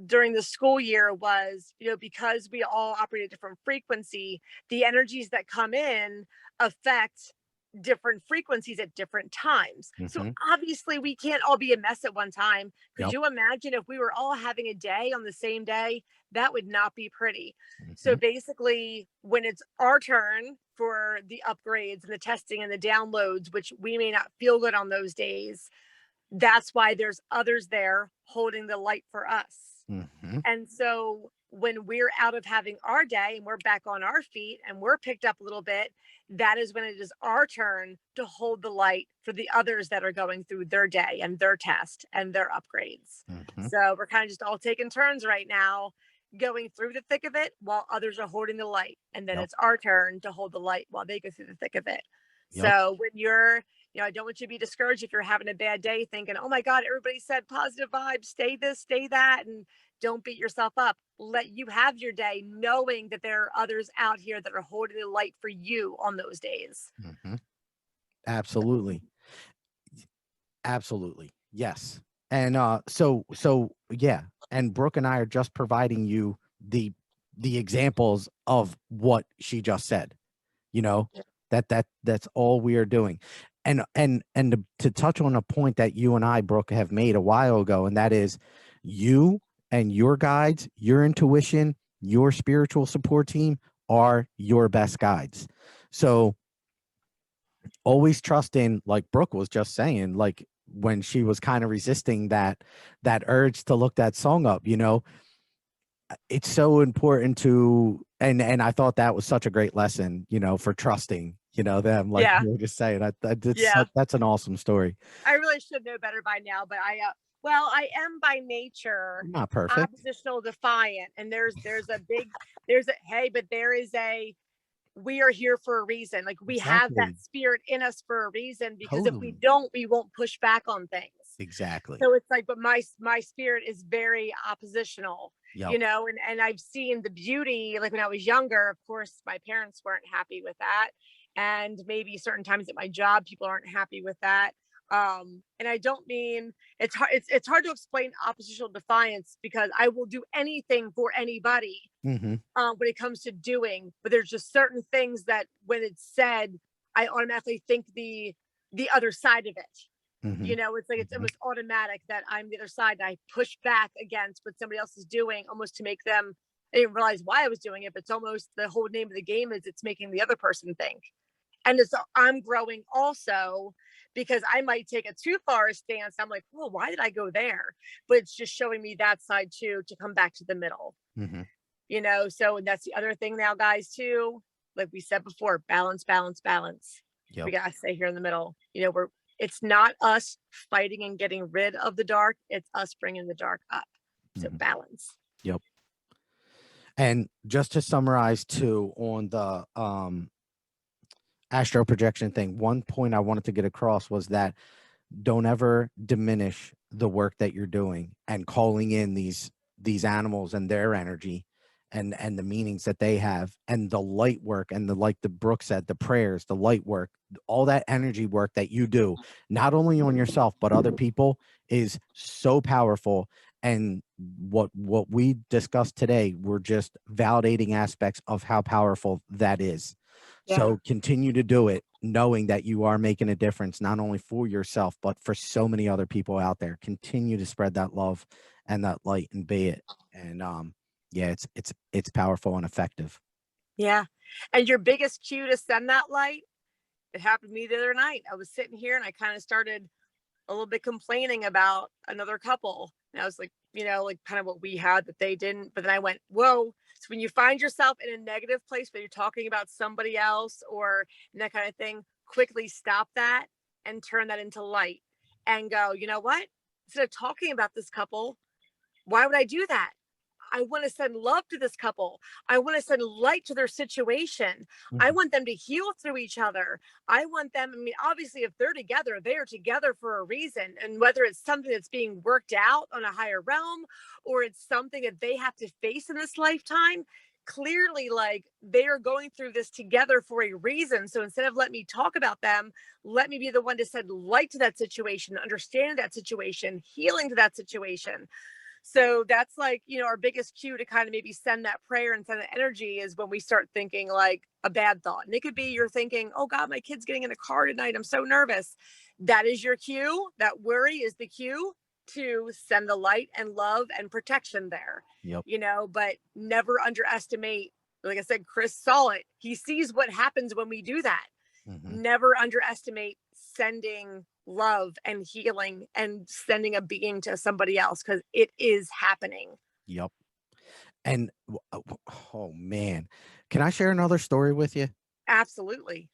during the school year was, because we all operate at different frequency, the energies that come in affect different frequencies at different times. So obviously we can't all be a mess at one time. Could you imagine if we were all having a day on the same day? That would not be pretty. So basically, when it's our turn for the upgrades and the testing and the downloads, which we may not feel good on those days, that's why there's others there holding the light for us. And so when we're out of having our day and we're back on our feet and we're picked up a little bit, that is when it is our turn to hold the light for the others that are going through their day and their test and their upgrades. So we're kind of just all taking turns right now, going through the thick of it while others are holding the light. And then it's our turn to hold the light while they go through the thick of it. So when you're, I don't want you to be discouraged if you're having a bad day thinking, oh my God, everybody said positive vibes, stay this, stay that. And don't beat yourself up. Let you have your day, knowing that there are others out here that are holding the light for you on those days. Absolutely. Absolutely. Yes. And so yeah. And Brooke and I are just providing you the examples of what she just said. That's all we are doing. And to touch on a point that you and I, Brooke, have made a while ago, and that is, you and your guides, your intuition, your spiritual support team are your best guides. So always trust in, like Brooke was just saying, like when she was kind of resisting that urge to look that song up, it's so important to, and I thought that was such a great lesson, for trusting, them, like you were just saying. That's an awesome story. I really should know better by now, but I am by nature not perfect, oppositional defiant, and there is a we are here for a reason. Like we have that spirit in us for a reason, because if we don't, we won't push back on things. Exactly. So it's like, but my spirit is very oppositional, and I've seen the beauty, like when I was younger, of course, my parents weren't happy with that. And maybe certain times at my job, people aren't happy with that. And I don't mean, it's hard to explain oppositional defiance, because I will do anything for anybody when it comes to doing, but there's just certain things that when it's said, I automatically think the other side of it. It's like, it's almost automatic that I'm the other side, and I push back against what somebody else is doing, almost to make them, I didn't realize why I was doing it, but it's almost the whole name of the game is it's making the other person think. And so I'm growing also, because I might take a too far a stance. I'm like, well, why did I go there? But it's just showing me that side too, to come back to the middle. So, and that's the other thing now, guys, too. Like we said before, balance, balance, balance. We got to stay here in the middle. It's not us fighting and getting rid of the dark. It's us bringing the dark up. So balance. Yep. And just to summarize too, on the astral projection thing, one point I wanted to get across was that don't ever diminish the work that you're doing and calling in these animals and their energy and the meanings that they have, and the light work, and like the Brooke said, the prayers, the light work, all that energy work that you do, not only on yourself but other people, is so powerful. And what we discussed today were just validating aspects of how powerful that is. So continue to do it, knowing that you are making a difference, not only for yourself, but for so many other people out there. Continue to spread that love and that light and be it. And yeah, it's powerful and effective. Yeah. And your biggest cue to send that light, it happened to me the other night. I was sitting here and I kind of started a little bit complaining about another couple. And I was like, like kind of what we had that they didn't. But then I went, whoa. So when you find yourself in a negative place where you're talking about somebody else or that kind of thing, quickly stop that and turn that into light and go, you know what? Instead of talking about this couple, why would I do that? I want to send love to this couple. I want to send light to their situation. I Mhm. want them to heal through each other. I want them, I mean, obviously, if they're together, they are together for a reason. And whether it's something that's being worked out on a higher realm or it's something that they have to face in this lifetime, clearly, like they are going through this together for a reason. So instead of let me talk about them, let me be the one to send light to that situation, understanding that situation, healing to that situation. So that's like, our biggest cue to kind of maybe send that prayer and send that energy is when we start thinking like a bad thought. And it could be you're thinking, oh God, my kid's getting in the car tonight. I'm so nervous. That is your cue. That worry is the cue to send the light and love and protection there, Yep. but never underestimate. Like I said, Chris saw it. He sees what happens when we do that. Hmm. Never underestimate sending love and healing and sending a being to somebody else because it is happening. Yep. And oh man, can I share another story with you? Absolutely.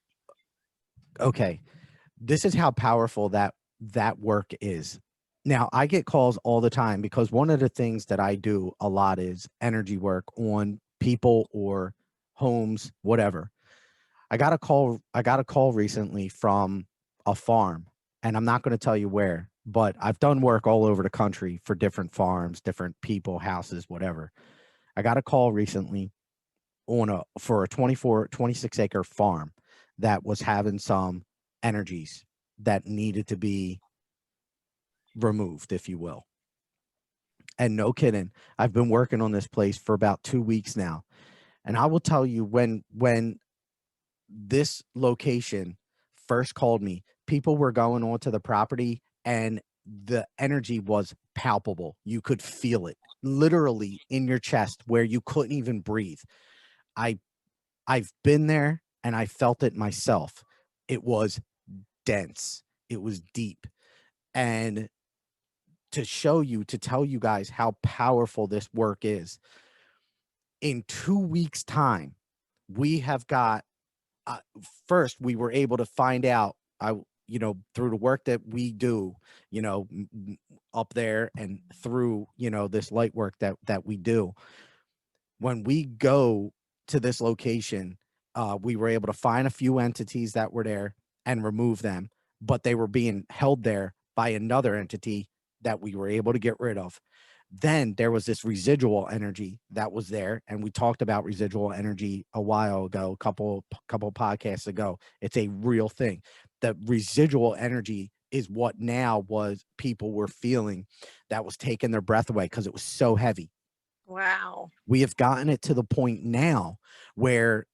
Okay, this is how powerful that work is. Now, I get calls all the time because one of the things that I do a lot is energy work on people or homes, whatever. I got a call recently from a farm, and I'm not going to tell you where, but I've done work all over the country for different farms, different people, houses, whatever. I got a call recently for a 26 acre farm that was having some energies that needed to be removed, if you will. And no kidding, I've been working on this place for about 2 weeks now. And I will tell you, when this location first called me, people were going onto the property and the energy was palpable. You could feel it literally in your chest where you couldn't even breathe. I I've been there and I felt it myself. It was dense. It was deep. And to tell you guys how powerful this work is, in 2 weeks' time, we have got, uh, first, we were able to find out, through the work that we do, up there and through, this light work that we do. When we go to this location, we were able to find a few entities that were there and remove them, but they were being held there by another entity that we were able to get rid of. Then there was this residual energy that was there, and we talked about residual energy a while ago, couple podcasts ago. It's a real thing. The residual energy is what now was people were feeling that was taking their breath away because it was so heavy. Wow. We have gotten it to the point now where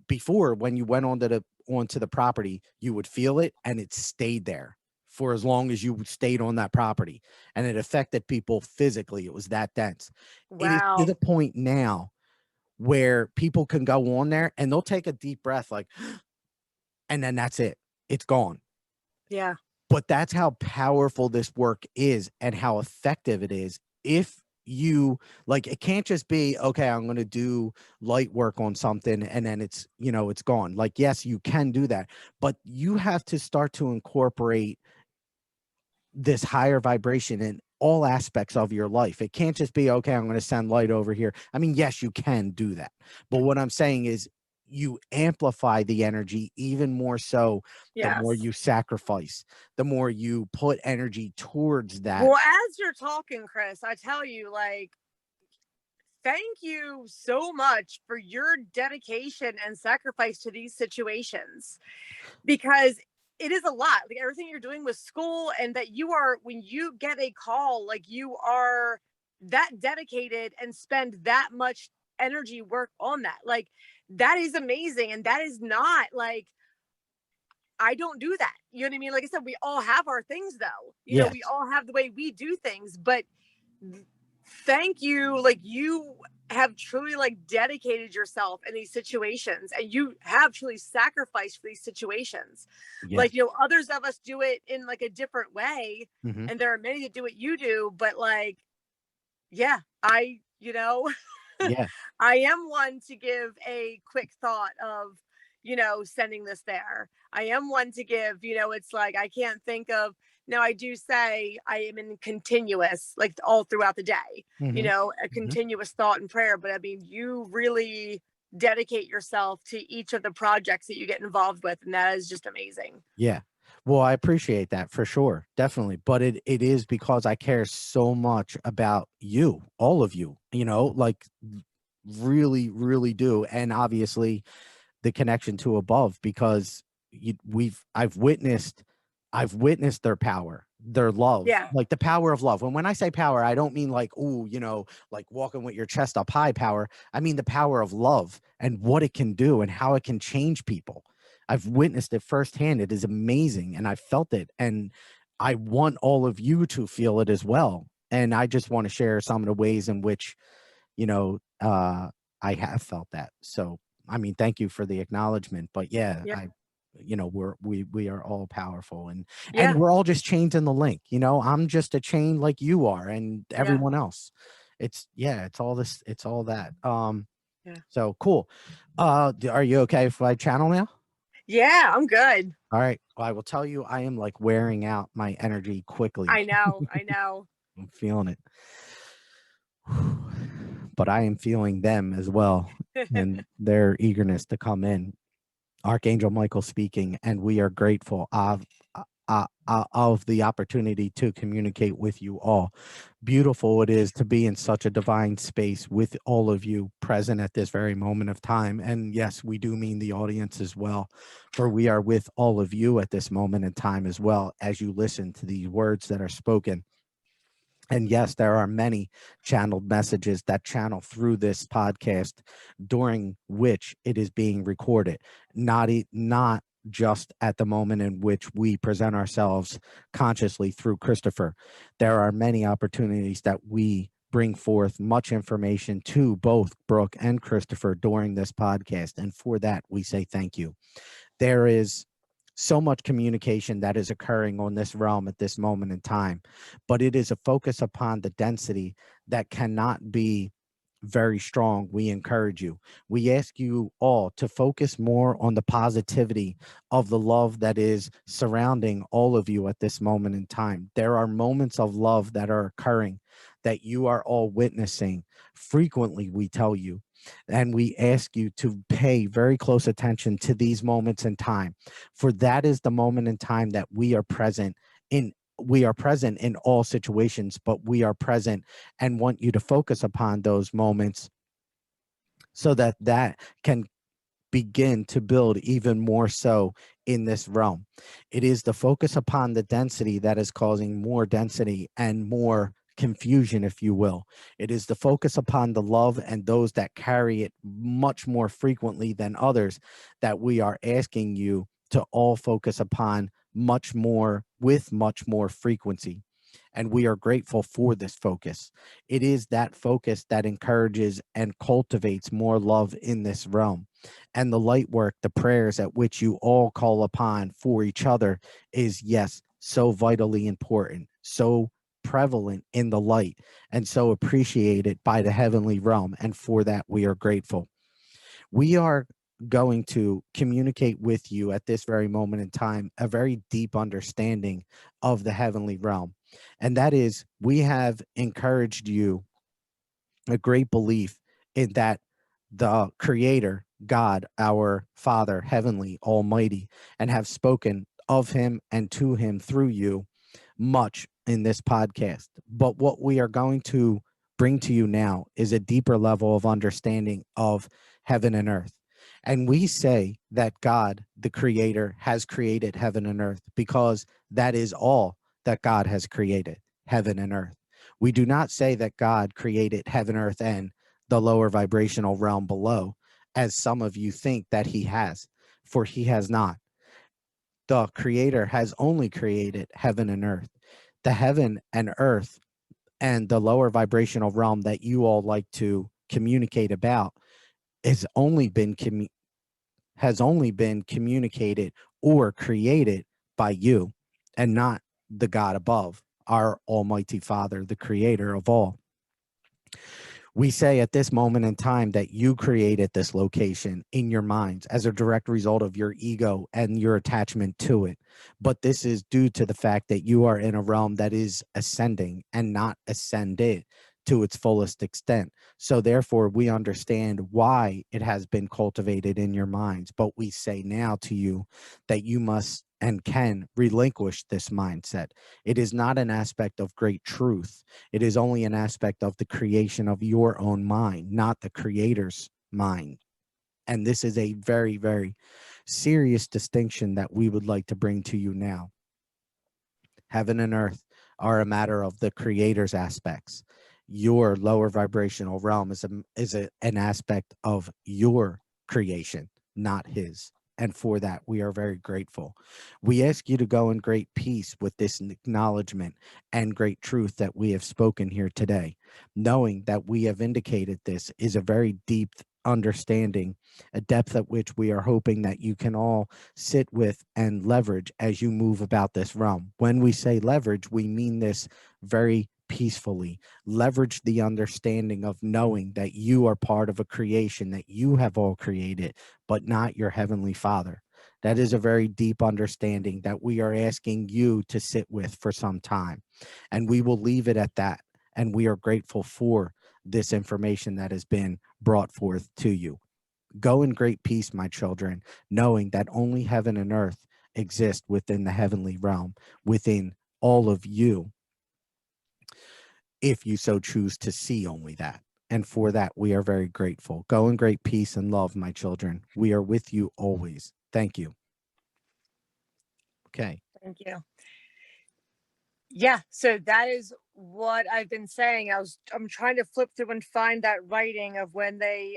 before, when you went onto the property, you would feel it and it stayed there for as long as you stayed on that property, and it affected people physically. It was that dense. It is to Wow. the point now where people can go on there and they'll take a deep breath, like, and then that's it. It's gone. Yeah. But that's how powerful this work is and how effective it is. If you like, it can't just be, okay, I'm going to do light work on something and then it's gone. Like, yes, you can do that, but you have to start to incorporate this higher vibration in all aspects of your life. It can't just be, okay, I'm going to send light over here. I mean, yes, you can do that. But what I'm saying is you amplify the energy even more so the more Yes. you sacrifice, the more you put energy towards that. Well, as you're talking, Chris, I tell you, like, thank you so much for your dedication and sacrifice to these situations because it is a lot. Like everything you're doing with school, and that you are, when you get a call, like you are that dedicated and spend that much energy work on that. Like that is amazing. And that is not like, I don't do that. You know what I mean? Like I said, we all have our things though. You know, we Yes. all have the way we do things, but thank you. Like you have truly like dedicated yourself in these situations and you have truly sacrificed for these situations. Like, Yes. you know, others of us do it in like a different way. Hmm. And there are many that do what you do, but like, yeah, you know, Yeah. I am one to give a quick thought of, you know, sending this there. I am one to give, you know, it's like I can't think of. Now I do say I am in continuous, like all throughout the day, you Hmm. know, a Hmm. continuous thought and prayer. But I mean, you really dedicate yourself to each of the projects that you get involved with, and that is just amazing. Yeah. Well, I appreciate that for sure. Definitely. But it is because I care so much about you, all of you, you know, like really, really do. And obviously the connection to above, because I've witnessed their power, their love, Yeah, like the power of love. And when I say power, I don't mean like, oh, you know, like walking with your chest up high power. I mean the power of love and what it can do and how it can change people. I've witnessed it firsthand. It is amazing. And I felt it. And I want all of you to feel it as well. And I just want to share some of the ways in which, you know, I have felt that. So, I mean, thank you for the acknowledgement. But yeah, yeah, you know, we are all powerful, and yeah, we're all just chains in the link. You know, I'm just a chain like you are, and yeah, everyone else. It's yeah, it's all this, it's all that. yeah. So cool. Are you okay if I channel now? Yeah, I'm good. All right. Well, I will tell you, I am like wearing out my energy quickly. I know, I know. I'm feeling it. But I am feeling them as well and their eagerness to come in. Archangel Michael speaking, and we are grateful of the opportunity to communicate with you all. Beautiful it is to be in such a divine space with all of you present at this very moment of time. And yes, we do mean the audience as well, for we are with all of you at this moment in time as well as you listen to these words that are spoken. And yes, there are many channeled messages that channel through this podcast during which it is being recorded, not just at the moment in which we present ourselves consciously through Christopher. There are many opportunities that we bring forth much information to both Brooke and Christopher during this podcast. And for that, we say thank you. There is so much communication that is occurring on this realm at this moment in time, but it is a focus upon the density that cannot be very strong. We encourage you. We ask you all to focus more on the positivity of the love that is surrounding all of you at this moment in time. There are moments of love that are occurring that you are all witnessing frequently, we tell you. And we ask you to pay very close attention to these moments in time, for that is the moment in time that we are present in. We are present in all situations, but we are present and want you to focus upon those moments so that that can begin to build even more so in this realm. It is the focus upon the density that is causing more density and more confusion, if you will. It is the focus upon the love and those that carry it much more frequently than others that we are asking you to all focus upon much more with much more frequency. And we are grateful for this focus. It is that focus that encourages and cultivates more love in this realm. And the light work, the prayers at which you all call upon for each other is, yes, so vitally important, so prevalent in the light, and so appreciated by the heavenly realm. And for that, we are grateful. We are going to communicate with you at this very moment in time a very deep understanding of the heavenly realm. And that is, we have encouraged you a great belief in that the creator, God, our Father, heavenly, almighty, and have spoken of him and to him through you much in this podcast. But what we are going to bring to you now is a deeper level of understanding of heaven and earth. And we say that God, the creator, has created heaven and earth because that is all that God has created, heaven and earth. We do not say that God created heaven, earth, and the lower vibrational realm below, as some of you think that he has, for he has not. the creator has only created heaven and earth. The heaven and earth and the lower vibrational realm that you all like to communicate about has only been communicated or created by you, and not the God above, our Almighty Father, the creator of all. We say at this moment in time that you created this location in your minds as a direct result of your ego and your attachment to it. But this is due to the fact that you are in a realm that is ascending and not ascended to its fullest extent. So therefore, we understand why it has been cultivated in your minds. But we say now to you that you must and can relinquish this mindset. It is not an aspect of great truth. It is only an aspect of the creation of your own mind, not the creator's mind. And this is a very, very serious distinction that we would like to bring to you now. Heaven and earth are a matter of the creator's aspects. Your lower vibrational realm is an aspect of your creation, not his. And for that, we are very grateful. We ask you to go in great peace with this acknowledgement and great truth that we have spoken here today, knowing that we have indicated this is a very deep understanding, a depth at which we are hoping that you can all sit with and leverage as you move about this realm. When we say leverage, we mean this very peacefully. Leverage the understanding of knowing that you are part of a creation that you have all created, but not your heavenly Father. That is a very deep understanding that we are asking you to sit with for some time. And we will leave it at that. And we are grateful for this information that has been brought forth to you. Go in great peace, my children, knowing that only heaven and earth exist within the heavenly realm, within all of you, if you so choose to see only that. And for that, we are very grateful. Go in great peace and love, my children. We are with you always. Thank you. Okay. Thank you. Yeah, so that is what I've been saying. I'm trying to flip through and find that writing of when they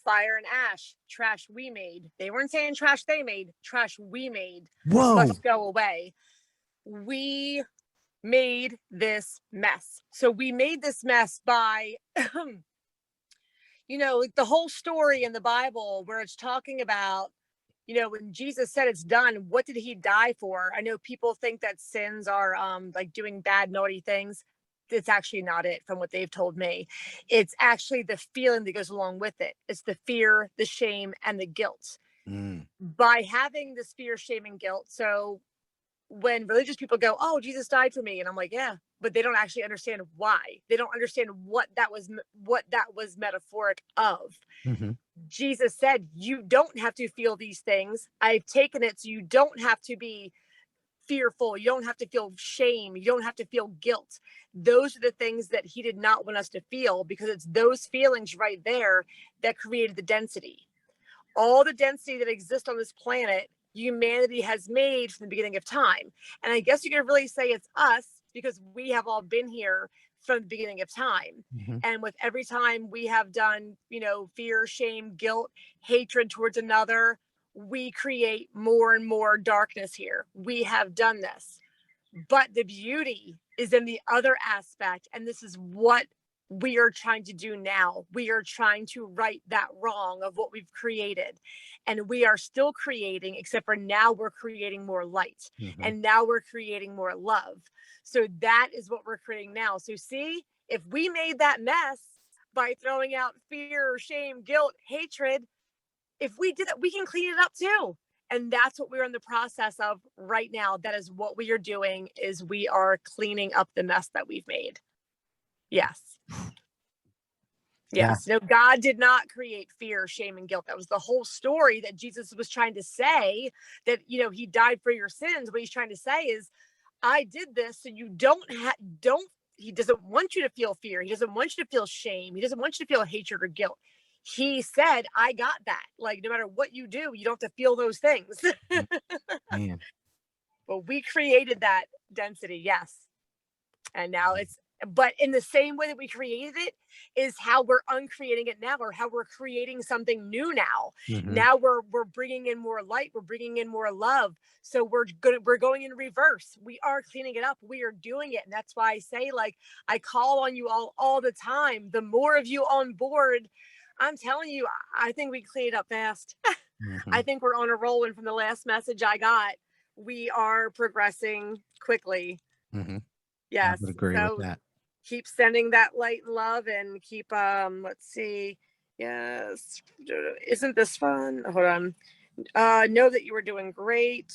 fire and ash, trash we made. They weren't saying trash they made, trash we made. Whoa. Must go away. We made this mess. So we made this mess by like the whole story in the Bible where it's talking about when Jesus said it's done, what did he die for? I know people think that sins are like doing bad, naughty things. It's actually not it from what they've told me. It's actually the feeling that goes along with it. It's the fear, the shame, and the guilt. By having this fear, shame, and guilt. So when religious people go, oh, Jesus died for me. And I'm like, yeah, but they don't actually understand why. They don't understand what that was metaphoric of. Jesus said, you don't have to feel these things. I've taken it so you don't have to be fearful. You don't have to feel shame. You don't have to feel guilt. Those are the things that he did not want us to feel, because it's those feelings right there that created the density. All the density that exists on this planet, humanity has made from the beginning of time. And I guess you could really say it's us, because we have all been here from the beginning of time. And with every time we have done, fear, shame, guilt, hatred towards another, we create more and more darkness here. We have done this. But the beauty is in the other aspect. And this is what we are trying to do now. We are trying to right that wrong of what we've created. And we are still creating, except for now we're creating more light. And now we're creating more love. So that is what we're creating now. So see, if we made that mess by throwing out fear, shame, guilt, hatred, if we did it, we can clean it up too. And that's what we're in the process of right now. That is what we are doing, is we are cleaning up the mess that we've made. Yes. Yes. No, God did not create fear, shame, and guilt. That was the whole story that Jesus was trying to say, that, he died for your sins. What he's trying to say is, I did this so you he doesn't want you to feel fear. He doesn't want you to feel shame. He doesn't want you to feel hatred or guilt. He said, I got that. Like, no matter what you do, you don't have to feel those things. Man. But we created that density. Yes. And now But in the same way that we created it is how we're uncreating it now, or how we're creating something new now. Now we're bringing in more light, we're bringing in more love. So we're going in reverse. We are cleaning it up. We are doing it. And that's why I say, like, I call on you all the time. The more of you on board, I'm telling you, I think we clean it up fast. I think we're on a roll. And from the last message I got, we are progressing quickly. Yes. I would agree with that. Keep sending that light and love, and keep let's see. Yes, isn't this fun? Hold on. Know that you were doing great.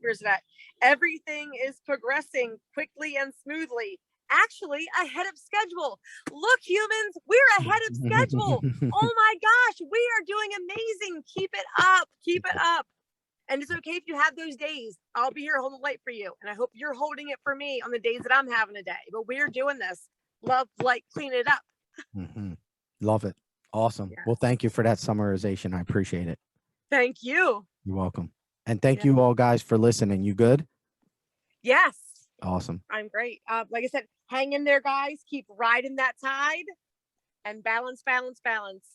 Where's that? Everything is progressing quickly and smoothly, actually ahead of schedule. Look, humans, we're ahead of schedule. Oh my gosh, we are doing amazing. Keep it up. Keep it up. And it's okay if you have those days. I'll be here holding the light for you. And I hope you're holding it for me on the days that I'm having a day. But we're doing this. Love, light, clean it up. Love it. Awesome. Well, thank you for that summarization. I appreciate it. Thank you. You're welcome. And thank you all guys for listening. You good? Yes. Awesome. I'm great. Like I said, hang in there, guys. Keep riding that tide and balance, balance, balance.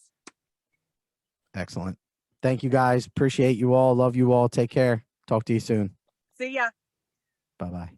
Excellent. Thank you guys. Appreciate you all. Love you all. Take care. Talk to you soon. See ya. Bye-bye.